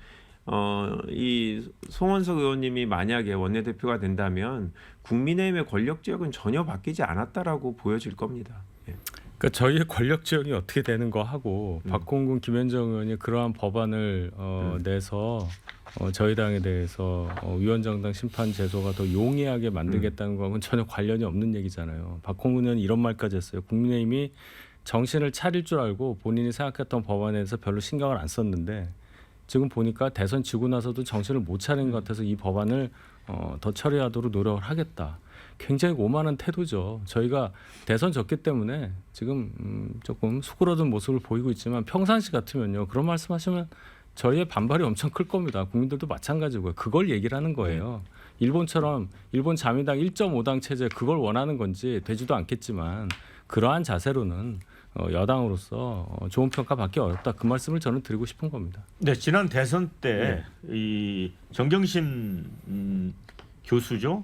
이 송원석 의원님이 만약에 원내대표가 된다면 국민의힘의 권력 지역은 전혀 바뀌지 않았다라고 보여질 겁니다. 예.
그러니까 저희의 권력 지형이 어떻게 되는 거 하고 박홍근, 김현정 의원이 그러한 법안을 내서 저희 당에 대해서 위헌정당 심판 제소가 더 용이하게 만들겠다는 거하고는 전혀 관련이 없는 얘기잖아요. 박홍근 의원이 이런 말까지 했어요. 국민의힘이 정신을 차릴 줄 알고 본인이 생각했던 법안에 대해서 별로 신경을 안 썼는데 지금 보니까 대선 지고 나서도 정신을 못 차린 것 같아서 이 법안을 더 처리하도록 노력을 하겠다. 굉장히 오만한 태도죠. 저희가 대선 졌기 때문에 지금 조금 수그러든 모습을 보이고 있지만 평상시 같으면요. 그런 말씀하시면 저희의 반발이 엄청 클 겁니다. 국민들도 마찬가지고요. 그걸 얘기를 하는 거예요. 일본처럼 일본 자민당 1.5당 체제 그걸 원하는 건지 되지도 않겠지만 그러한 자세로는 여당으로서 좋은 평가 받기 어렵다. 그 말씀을 저는 드리고 싶은 겁니다.
네, 지난 대선 때 이 정경심 교수죠.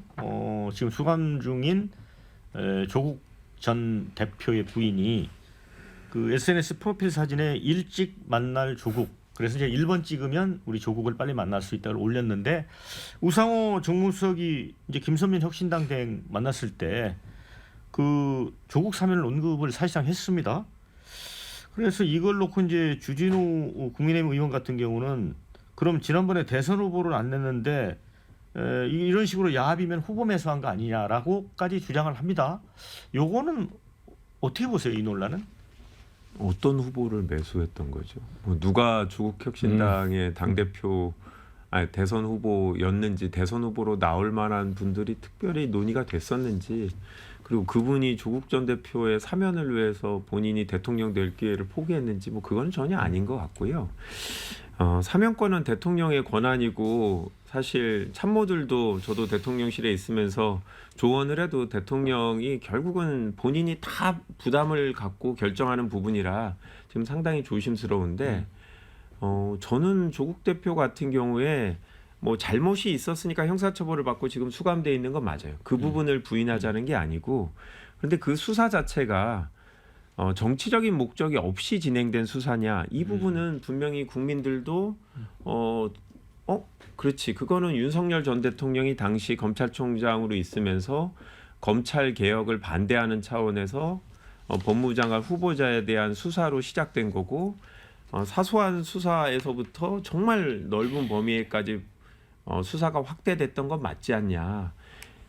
지금 수감 중인 조국 전 대표의 부인이 그 SNS 프로필 사진에 일찍 만날 조국. 그래서 이제 1번 찍으면 우리 조국을 빨리 만날 수 있다고 올렸는데 우상호 정무수석이 이제 김선민 혁신당 대행 만났을 때 그 조국 사면을 언급을 사실상 했습니다. 그래서 이걸 놓고 이제 주진우 국민의힘 의원 같은 경우는 그럼 지난번에 대선 후보를 안 냈는데 이런 식으로 야합이면 후보 매수한 거 아니냐라고까지 주장을 합니다. 요거는 어떻게 보세요, 이 논란은?
어떤 후보를 매수했던 거죠? 뭐 누가 조국혁신당의 당대표 대선 후보였는지 대선 후보로 나올 만한 분들이 특별히 논의가 됐었는지 그리고 그분이 조국 전 대표의 사면을 위해서 본인이 대통령 될 기회를 포기했는지 뭐 그건 전혀 아닌 것 같고요. 사면권은 대통령의 권한이고 사실 참모들도 저도 대통령실에 있으면서 조언을 해도 대통령이 결국은 본인이 다 부담을 갖고 결정하는 부분이라 지금 상당히 조심스러운데 저는 조국 대표 같은 경우에 뭐 잘못이 있었으니까 형사처벌을 받고 지금 수감돼 있는 건 맞아요. 그 부분을 부인하자는 게 아니고 그런데 그 수사 자체가 정치적인 목적이 없이 진행된 수사냐 이 부분은 분명히 국민들도 그렇지 그거는 윤석열 전 대통령이 당시 검찰총장으로 있으면서 검찰 개혁을 반대하는 차원에서 법무부 장관 후보자에 대한 수사로 시작된 거고 사소한 수사에서부터 정말 넓은 범위에까지 수사가 확대됐던 건 맞지 않냐.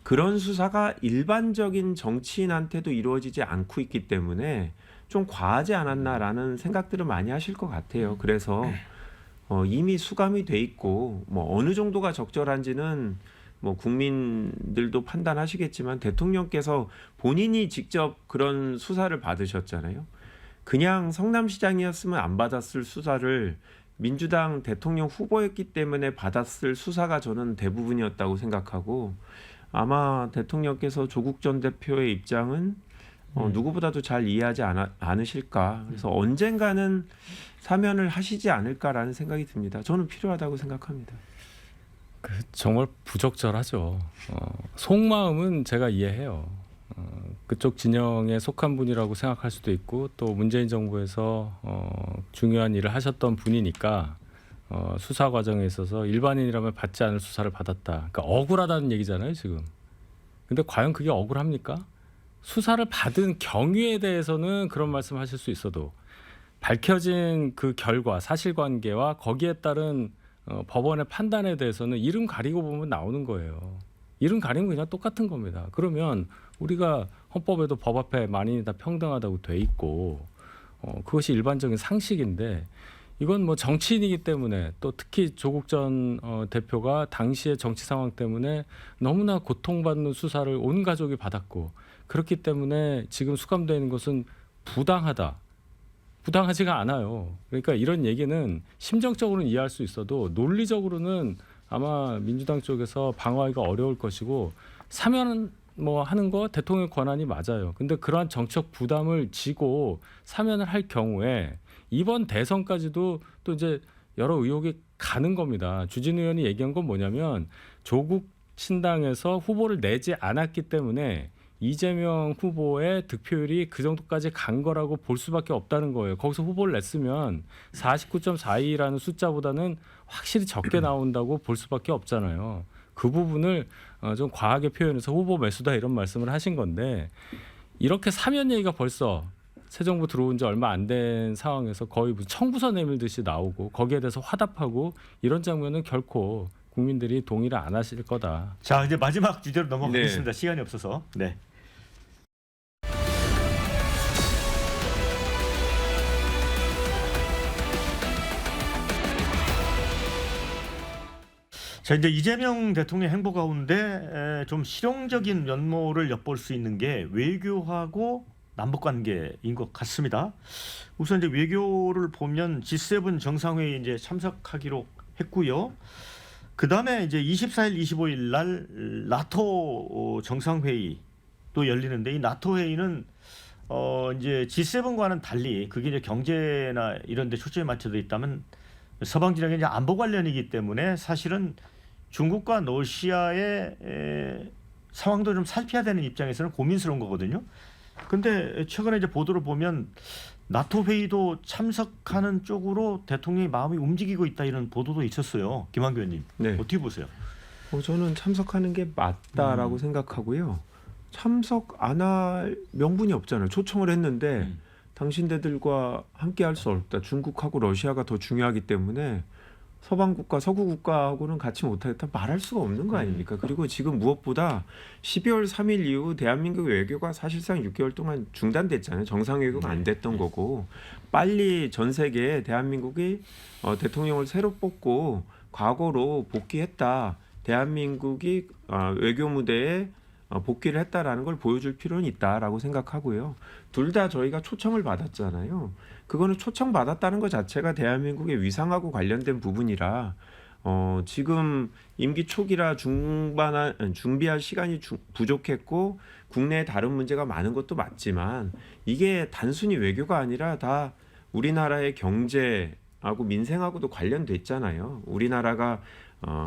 그런 수사가 일반적인 정치인한테도 이루어지지 않고 있기 때문에 좀 과하지 않았나라는 생각들을 많이 하실 것 같아요. 그래서 이미 수감이 돼 있고 뭐 어느 정도가 적절한지는 뭐 국민들도 판단하시겠지만 대통령께서 본인이 직접 그런 수사를 받으셨잖아요. 그냥 성남시장이었으면 안 받았을 수사를 민주당 대통령 후보였기 때문에 받았을 수사가 저는 대부분이었다고 생각하고 아마 대통령께서 조국 전 대표의 입장은 누구보다도 잘 이해하지 않으실까. 그래서 언젠가는 사면을 하시지 않을까라는 생각이 듭니다. 저는 필요하다고 생각합니다.
정말 부적절하죠. 속마음은 제가 이해해요. 그쪽 진영에 속한 분이라고 생각할 수도 있고 또 문재인 정부에서 중요한 일을 하셨던 분이니까 수사 과정에 있어서 일반인이라면 받지 않을 수사를 받았다. 그러니까 억울하다는 얘기잖아요, 지금. 근데 과연 그게 억울합니까? 수사를 받은 경위에 대해서는 그런 말씀하실 수 있어도 밝혀진 그 결과, 사실관계와 거기에 따른 법원의 판단에 대해서는 이름 가리고 보면 나오는 거예요. 이름 가리면 그냥 똑같은 겁니다. 그러면 우리가 헌법에도 법 앞에 만인이 다 평등하다고 돼 있고 그것이 일반적인 상식인데 이건 뭐 정치인이기 때문에 또 특히 조국 전 대표가 당시의 정치 상황 때문에 너무나 고통받는 수사를 온 가족이 받았고 그렇기 때문에 지금 수감되어 있는 것은 부당하지가 않아요. 그러니까 이런 얘기는 심정적으로는 이해할 수 있어도 논리적으로는 아마 민주당 쪽에서 방어하기가 어려울 것이고 사면 뭐 하는 거 대통령 권한이 맞아요. 근데 그러한 정책 부담을 지고 사면을 할 경우에 이번 대선까지도 또 이제 여러 의혹이 가는 겁니다. 주진 의원이 얘기한 건 뭐냐면 조국 신당에서 후보를 내지 않았기 때문에 이재명 후보의 득표율이 그 정도까지 간 거라고 볼 수밖에 없다는 거예요. 거기서 후보를 냈으면 49.42라는 숫자보다는 확실히 적게 나온다고 볼 수밖에 없잖아요. 그 부분을 좀 과하게 표현해서 후보 매수다 이런 말씀을 하신 건데 이렇게 사면 얘기가 벌써 새 정부 들어온 지 얼마 안 된 상황에서 거의 무슨 청부서 내밀듯이 나오고 거기에 대해서 화답하고 이런 장면은 결코 국민들이 동의를 안 하실 거다.
자, 이제 마지막 주제로 넘어가겠습니다.
네.
시간이 없어서. 네. 자, 이제 이재명 대통령 행보 가운데 좀 실용적인 면모를 엿볼 수 있는 게 외교하고 남북 관계인 것 같습니다. 우선 이제 외교를 보면 G7 정상회의 이제 참석하기로 했고요. 그다음에 이제 24일, 25일 날 나토 정상회의도 열리는데 이 나토 회의는 이제 G7과는 달리 그게 이제 경제나 이런 데 초점이 맞춰져 있다면 서방 진영의 이제 안보 관련이기 때문에 사실은 중국과 러시아의 상황도 좀 살펴야 되는 입장에서는 고민스러운 거거든요. 근데 최근에 이제 보도를 보면 나토 회의도 참석하는 쪽으로 대통령의 마음이 움직이고 있다 이런 보도도 있었어요. 김한규 의원님.
네.
어떻게 보세요?
저는 참석하는 게 맞다라고 생각하고요. 참석 안 할 명분이 없잖아요. 초청을 했는데 당신네들과 함께 할 수 없다. 중국하고 러시아가 더 중요하기 때문에 서방 국가, 서구 국가하고는 같이 못하겠다 말할 수가 없는 거 아닙니까? 그리고 지금 무엇보다 12월 3일 이후 대한민국 외교가 사실상 6개월 동안 중단됐잖아요. 정상 외교가 안 됐던 거고 빨리 전 세계에 대한민국이 대통령을 새로 뽑고 과거로 복귀했다. 대한민국이 외교 무대에 복귀를 했다라는 걸 보여줄 필요는 있다라고 생각하고요. 둘 다 저희가 초청을 받았잖아요. 그거는 초청받았다는 것 자체가 대한민국의 위상하고 관련된 부분이라 지금 임기 초기라 준비할 시간이 부족했고 국내에 다른 문제가 많은 것도 맞지만 이게 단순히 외교가 아니라 다 우리나라의 경제하고 민생하고도 관련됐잖아요. 우리나라가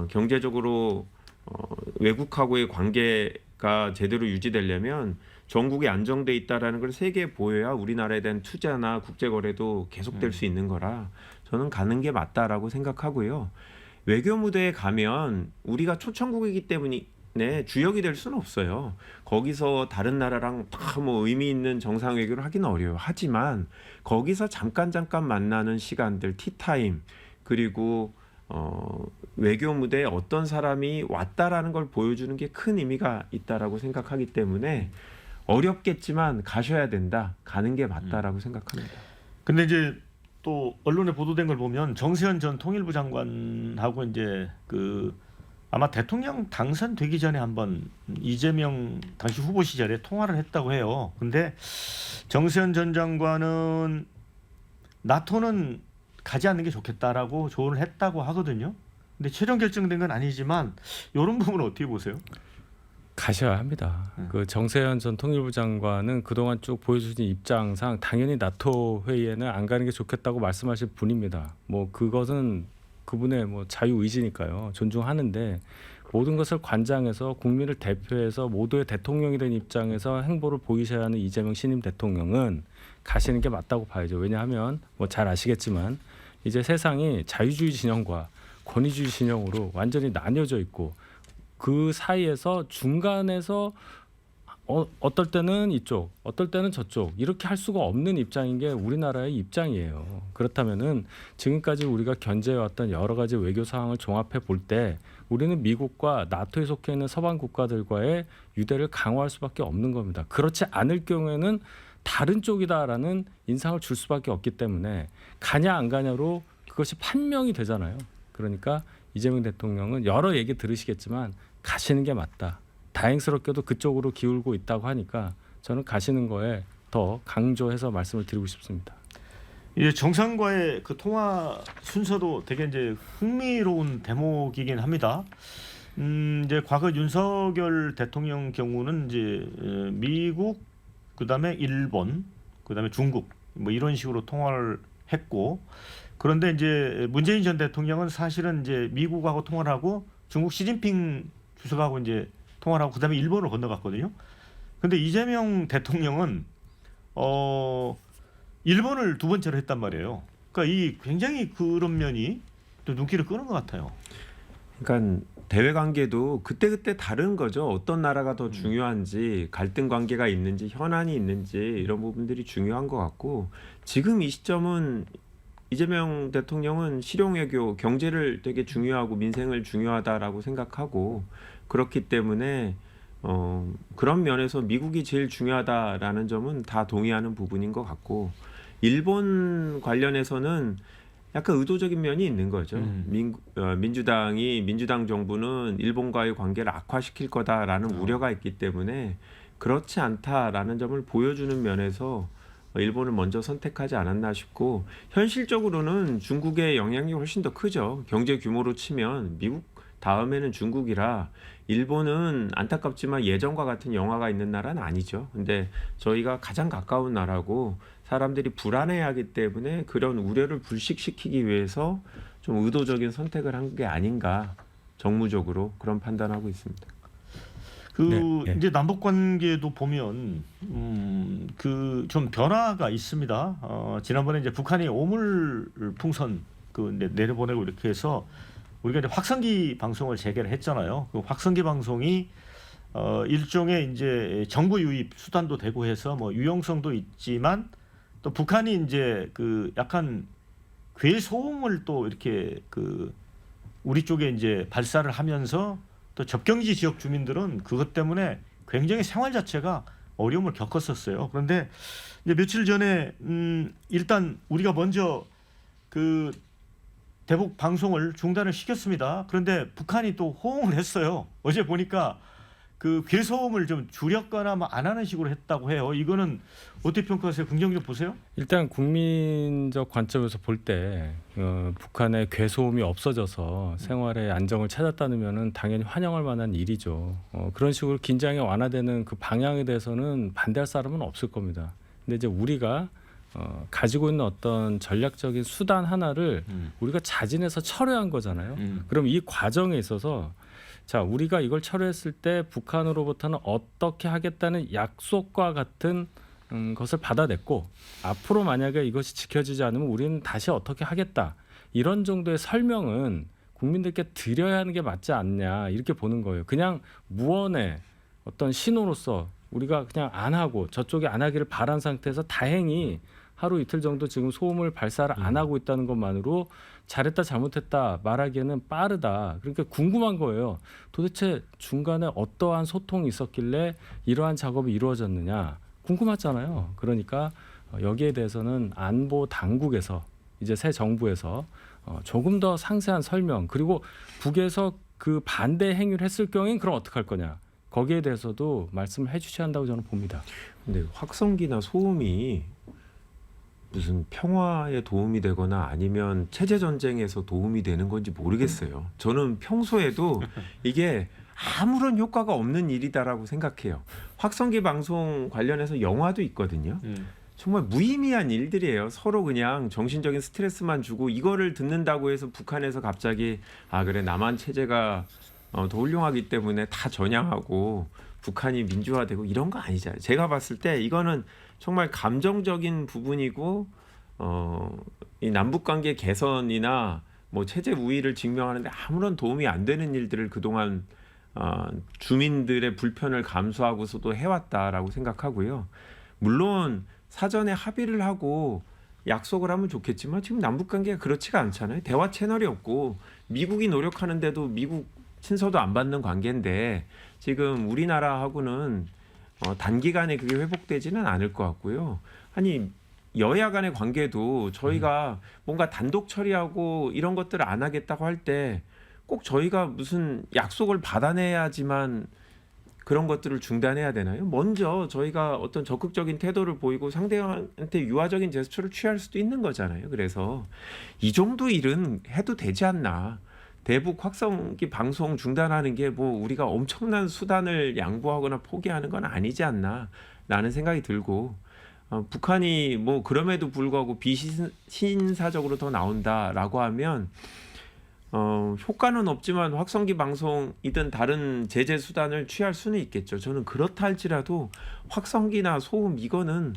경제적으로 외국하고의 관계가 제대로 유지되려면 전국이 안정돼 있다라는 걸 세계에 보여야 우리나라에 대한 투자나 국제 거래도 계속될 수 있는 거라 저는 가는 게 맞다라고 생각하고요. 외교 무대에 가면 우리가 초청국이기 때문에 주역이 될 수는 없어요. 거기서 다른 나라랑 다 뭐 의미 있는 정상 외교를 하기는 어려워요. 하지만 거기서 잠깐 만나는 시간들, 티타임 그리고 외교 무대에 어떤 사람이 왔다라는 걸 보여주는 게 큰 의미가 있다라고 생각하기 때문에 어렵겠지만 가셔야 된다, 가는 게 맞다라고 생각합니다.
근데 이제 또 언론에 보도된 걸 보면 정세현 전 통일부 장관하고 이제 그 아마 대통령 당선되기 전에 한번 이재명 당시 후보 시절에 통화를 했다고 해요. 근데 정세현 전 장관은 나토는 가지 않는 게 좋겠다라고 조언을 했다고 하거든요. 근데 최종 결정된 건 아니지만 이런 부분은 어떻게 보세요?
가셔야 합니다. 그 정세현 전 통일부 장관은 그동안 쭉 보여주신 입장상 당연히 나토 회의에는 안 가는 게 좋겠다고 말씀하실 분입니다. 뭐 그것은 그분의 뭐 자유 의지니까요. 존중하는데 모든 것을 관장해서 국민을 대표해서 모두의 대통령이 된 입장에서 행보를 보이셔야 하는 이재명 신임 대통령은 가시는 게 맞다고 봐야죠. 왜냐하면 뭐 잘 아시겠지만 이제 세상이 자유주의 진영과 권위주의 진영으로 완전히 나뉘어져 있고 그 사이에서 중간에서 어떨 때는 이쪽, 어떨 때는 저쪽 이렇게 할 수가 없는 입장인 게 우리나라의 입장이에요. 그렇다면은 지금까지 우리가 견제해왔던 여러 가지 외교 상황을 종합해 볼 때 우리는 미국과 나토에 속해 있는 서방 국가들과의 유대를 강화할 수밖에 없는 겁니다. 그렇지 않을 경우에는 다른 쪽이다라는 인상을 줄 수밖에 없기 때문에 가냐 안 가냐로 그것이 판명이 되잖아요. 그러니까 이재명 대통령은 여러 얘기 들으시겠지만 가시는 게 맞다. 다행스럽게도 그쪽으로 기울고 있다고 하니까 저는 가시는 거에 더 강조해서 말씀을 드리고 싶습니다.
이제 정상과의 그 통화 순서도 되게 이제 흥미로운 대목이긴 합니다. 이제 과거 윤석열 대통령 경우는 이제 미국, 그다음에 일본, 그다음에 중국 뭐 이런 식으로 통화를 했고, 그런데 이제 문재인 전 대통령은 사실은 이제 미국하고 통화를 하고 중국 시진핑 주석하고 이제 통화를 하고 그다음에 일본으로 건너갔거든요. 근데 이재명 대통령은 일본을 두 번째로 했단 말이에요. 그러니까 이 굉장히 그런 면이 또 눈길을 끄는 것 같아요.
그러니까 대외 관계도 그때그때 다른 거죠. 어떤 나라가 더 중요한지, 갈등 관계가 있는지, 현안이 있는지 이런 부분들이 중요한 것 같고, 지금 이 시점은 이재명 대통령은 실용외교, 경제를 되게 중요하고 민생을 중요하다라고 생각하고, 그렇기 때문에 그런 면에서 미국이 제일 중요하다라는 점은 다 동의하는 부분인 것 같고, 일본 관련해서는 약간 의도적인 면이 있는 거죠. 민주당 정부는 일본과의 관계를 악화시킬 거다라는 우려가 있기 때문에 그렇지 않다라는 점을 보여주는 면에서 일본을 먼저 선택하지 않았나 싶고, 현실적으로는 중국의 영향력이 훨씬 더 크죠. 경제 규모로 치면 미국 다음에는 중국이라 일본은 안타깝지만 예전과 같은 영화가 있는 나라는 아니죠. 근데 저희가 가장 가까운 나라고 사람들이 불안해하기 때문에 그런 우려를 불식시키기 위해서 좀 의도적인 선택을 한 게 아닌가, 정무적으로 그런 판단하고 있습니다.
이제 남북 관계도 보면 그 좀 변화가 있습니다. 지난번에 이제 북한이 오물 풍선 내려보내고 이렇게 해서 우리가 이제 확성기 방송을 재개를 했잖아요. 그 확성기 방송이 일종의 이제 정부 유입 수단도 되고 해서 뭐 유용성도 있지만, 또 북한이 이제 그 약간 괴소음을 또 이렇게 그 우리 쪽에 이제 발사를 하면서 또 접경지 지역 주민들은 그것 때문에 굉장히 생활 자체가 어려움을 겪었었어요. 그런데 이제 며칠 전에 일단 우리가 먼저 그 대북 방송을 중단을 시켰습니다. 그런데 북한이 또 호응을 했어요. 어제 보니까 그 괴소음을 좀 줄였거나 뭐 안 하는 식으로 했다고 해요. 이거는 어떻게 평가하세요? 긍정적으로 보세요?
일단 국민적 관점에서 볼 때 북한의 괴소음이 없어져서 생활의 안정을 찾았다면은 당연히 환영할 만한 일이죠. 그런 식으로 긴장이 완화되는 그 방향에 대해서는 반대할 사람은 없을 겁니다. 근데 이제 우리가 가지고 있는 어떤 전략적인 수단 하나를 우리가 자진해서 철회한 거잖아요. 그럼 이 과정에 있어서 자, 우리가 이걸 철회했을 때 북한으로부터는 어떻게 하겠다는 약속과 같은 것을 받아냈고, 앞으로 만약에 이것이 지켜지지 않으면 우리는 다시 어떻게 하겠다, 이런 정도의 설명은 국민들께 드려야 하는 게 맞지 않냐, 이렇게 보는 거예요. 그냥 무언의 어떤 신호로서 우리가 그냥 안 하고 저쪽이 안 하기를 바란 상태에서 다행히 하루 이틀 정도 지금 소음을 발사를 안 하고 있다는 것만으로 잘했다 잘못했다 말하기에는 빠르다. 그러니까 궁금한 거예요. 도대체 중간에 어떠한 소통이 있었길래 이러한 작업이 이루어졌느냐 궁금하잖아요. 그러니까 여기에 대해서는 안보 당국에서 이제 새 정부에서 조금 더 상세한 설명, 그리고 북에서 그 반대 행위를 했을 경우엔 그럼 어떡할 거냐, 거기에 대해서도 말씀을 해주셔야 한다고 저는 봅니다.
근데 확성기나 소음이 무슨 평화에 도움이 되거나 아니면 체제 전쟁에서 도움이 되는 건지 모르겠어요. 저는 평소에도 이게 아무런 효과가 없는 일이다라고 생각해요. 확성기 방송 관련해서 영화도 있거든요. 정말 무의미한 일들이에요. 서로 그냥 정신적인 스트레스만 주고, 이거를 듣는다고 해서 북한에서 갑자기 그래 남한 체제가 더 훌륭하기 때문에 다 전향하고 북한이 민주화되고 이런 거 아니잖아요. 제가 봤을 때 이거는 정말 감정적인 부분이고 이 남북관계 개선이나 뭐 체제 우위를 증명하는데 아무런 도움이 안 되는 일들을 그동안 주민들의 불편을 감수하고서도 해왔다라고 생각하고요. 물론 사전에 합의를 하고 약속을 하면 좋겠지만 지금 남북관계가 그렇지가 않잖아요. 대화 채널이 없고 미국이 노력하는데도 미국 친서도 안 받는 관계인데 지금 우리나라하고는 단기간에 그게 회복되지는 않을 것 같고요. 아니 여야 간의 관계도 저희가 뭔가 단독 처리하고 이런 것들을 안 하겠다고 할 때 꼭 저희가 무슨 약속을 받아내야지만 그런 것들을 중단해야 되나요? 먼저 저희가 어떤 적극적인 태도를 보이고 상대방한테 유화적인 제스처를 취할 수도 있는 거잖아요. 그래서 이 정도 일은 해도 되지 않나. 대북 확성기 방송 중단하는 게 뭐 우리가 엄청난 수단을 양보하거나 포기하는 건 아니지 않나라는 생각이 들고, 북한이 뭐 그럼에도 불구하고 비신사적으로 더 나온다라고 하면 효과는 없지만 확성기 방송이든 다른 제재 수단을 취할 수는 있겠죠. 저는 그렇다 할지라도 확성기나 소음 이거는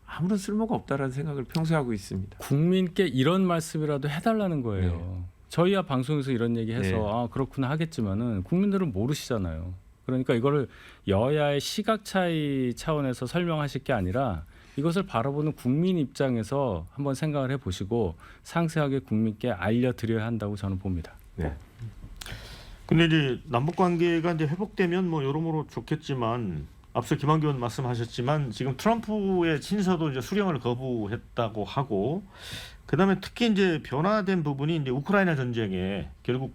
아무런 쓸모가 없다라는 생각을 평소에 하고 있습니다.
국민께 이런 말씀이라도 해달라는 거예요.
네.
저희야 방송에서 이런 얘기해서
네.
그렇구나 하겠지만은 국민들은 모르시잖아요. 그러니까 이거를 여야의 시각 차이 차원에서 설명하실 게 아니라 이것을 바라보는 국민 입장에서 한번 생각을 해보시고 상세하게 국민께 알려드려야 한다고 저는 봅니다.
네.
근데 이제 남북 관계가 이제 회복되면 뭐 여러모로 좋겠지만, 앞서 김한규 의원 말씀하셨지만 지금 트럼프의 친서도 이제 수령을 거부했다고 하고, 그다음에 특히 이제 변화된 부분이 이제 우크라이나 전쟁에 결국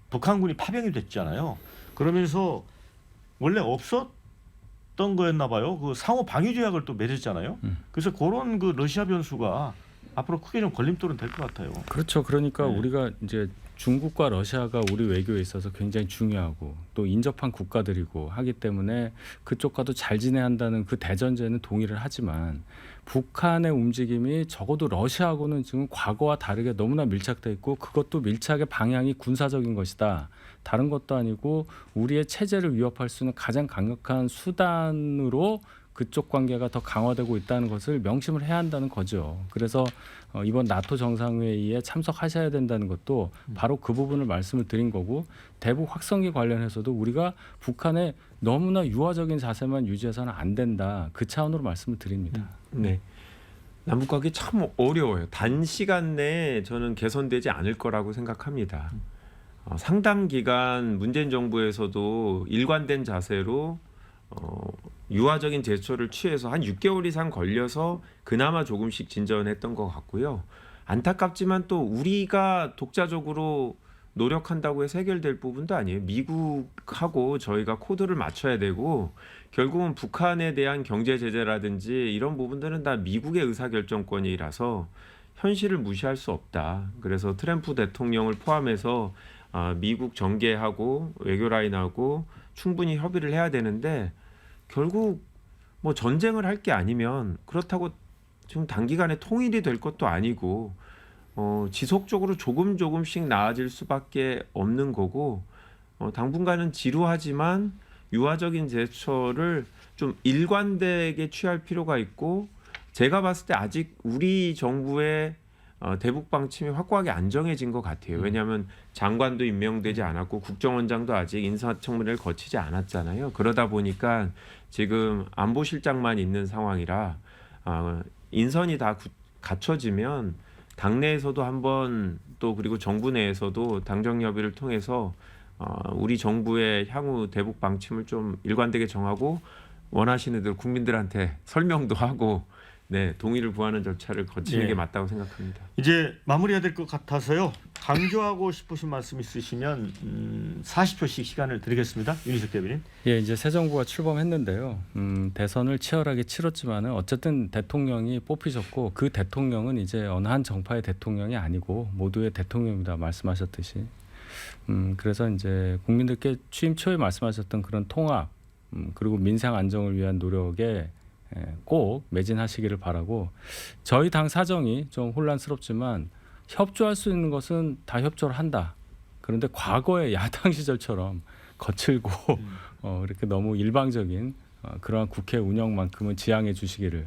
북한군이 파병이 됐잖아요. 그러면서 원래 없었던 거였나 봐요. 그 상호 방위 조약을 또 맺었잖아요. 그래서 그런 그 러시아 변수가 앞으로 크게 좀 걸림돌은 될 것 같아요.
그렇죠. 그러니까
네.
우리가 이제 중국과 러시아가 우리 외교에 있어서 굉장히 중요하고 또 인접한 국가들이고 하기 때문에 그쪽과도 잘 지내야 한다는 그 대전제는 동의를 하지만, 북한의 움직임이 적어도 러시아하고는 지금 과거와 다르게 너무나 밀착돼 있고, 그것도 밀착의 방향이 군사적인 것이다. 다른 것도 아니고 우리의 체제를 위협할 수 있는 가장 강력한 수단으로 그쪽 관계가 더 강화되고 있다는 것을 명심을 해야 한다는 거죠. 그래서 이번 나토 정상회의에 참석하셔야 된다는 것도 바로 그 부분을 말씀을 드린 거고, 대북 확성기 관련해서도 우리가 북한의 너무나 유화적인 자세만 유지해서는 안 된다. 그 차원으로 말씀을 드립니다.
네. 남북관계 참 어려워요. 단시간 내에 저는 개선되지 않을 거라고 생각합니다. 상당 기간 문재인 정부에서도 일관된 자세로 유화적인 제스처를 취해서 한 6개월 이상 걸려서 그나마 조금씩 진전했던 것 같고요. 안타깝지만 또 우리가 독자적으로 노력한다고 해서 해결될 부분도 아니에요. 미국하고 저희가 코드를 맞춰야 되고, 결국은 북한에 대한 경제 제재라든지 이런 부분들은 다 미국의 의사결정권이라서 현실을 무시할 수 없다. 그래서 트럼프 대통령을 포함해서 미국 정계하고 외교라인하고 충분히 협의를 해야 되는데, 결국 뭐 전쟁을 할 게 아니면 그렇다고 지금 단기간에 통일이 될 것도 아니고 지속적으로 조금씩 나아질 수밖에 없는 거고, 당분간은 지루하지만 유화적인 제스처를 좀 일관되게 취할 필요가 있고, 제가 봤을 때 아직 우리 정부의 대북 방침이 확고하게 안 정해진 것 같아요. 왜냐하면 장관도 임명되지 않았고 국정원장도 아직 인사청문회를 거치지 않았잖아요. 그러다 보니까 지금 안보실장만 있는 상황이라 인선이 다 갖춰지면 당내에서도 한번 또 그리고 정부 내에서도 당정 협의를 통해서 우리 정부의 향후 대북 방침을 좀 일관되게 정하고 원하시는 대로 국민들한테 설명도 하고 네, 동의를 구하는 절차를 거치는
예.
게 맞다고 생각합니다.
이제 마무리해야 될 것 같아서요. 강조하고 싶으신 말씀 있으시면 40초씩 시간을 드리겠습니다. 윤희석 대변인.
예, 이제 새 정부가 출범했는데요. 대선을 치열하게 치렀지만은 어쨌든 대통령이 뽑히셨고 그 대통령은 이제 어느 한 정파의 대통령이 아니고 모두의 대통령입니다. 말씀하셨듯이. 그래서 이제 국민들께 취임 초에 말씀하셨던 그런 통합 그리고 민생 안정을 위한 노력에 꼭 매진하시기를 바라고 저희 당 사정이 좀 혼란스럽지만 협조할 수 있는 것은 다 협조를 한다. 그런데 과거의 야당 시절처럼 거칠고 이렇게 너무 일방적인 그러한 국회 운영만큼은 지양해 주시기를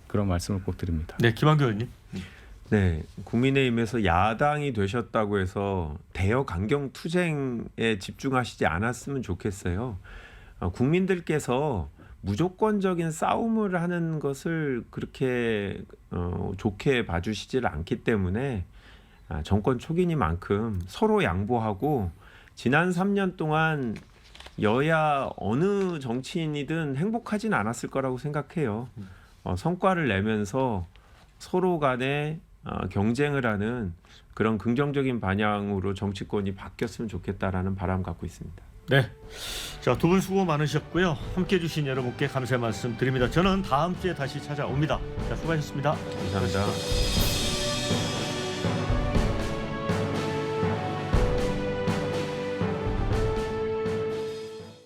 그런 말씀을 꼭 드립니다.
네, 김한규 의원님.
네, 국민의힘에서 야당이 되셨다고 해서 대여 강경 투쟁에 집중하시지 않았으면 좋겠어요. 국민들께서 무조건적인 싸움을 하는 것을 그렇게 좋게 봐주시질 않기 때문에 정권 초기니만큼 서로 양보하고 지난 3년 동안 여야 어느 정치인이든 행복하진 않았을 거라고 생각해요. 성과를 내면서 서로 간에 경쟁을 하는 그런 긍정적인 방향으로 정치권이 바뀌었으면 좋겠다라는 바람 갖고 있습니다.
네, 자, 두 분 수고 많으셨고요. 함께해 주신 여러분께 감사의 말씀 드립니다. 저는 다음 주에 다시 찾아옵니다. 자, 수고하셨습니다.
감사합니다.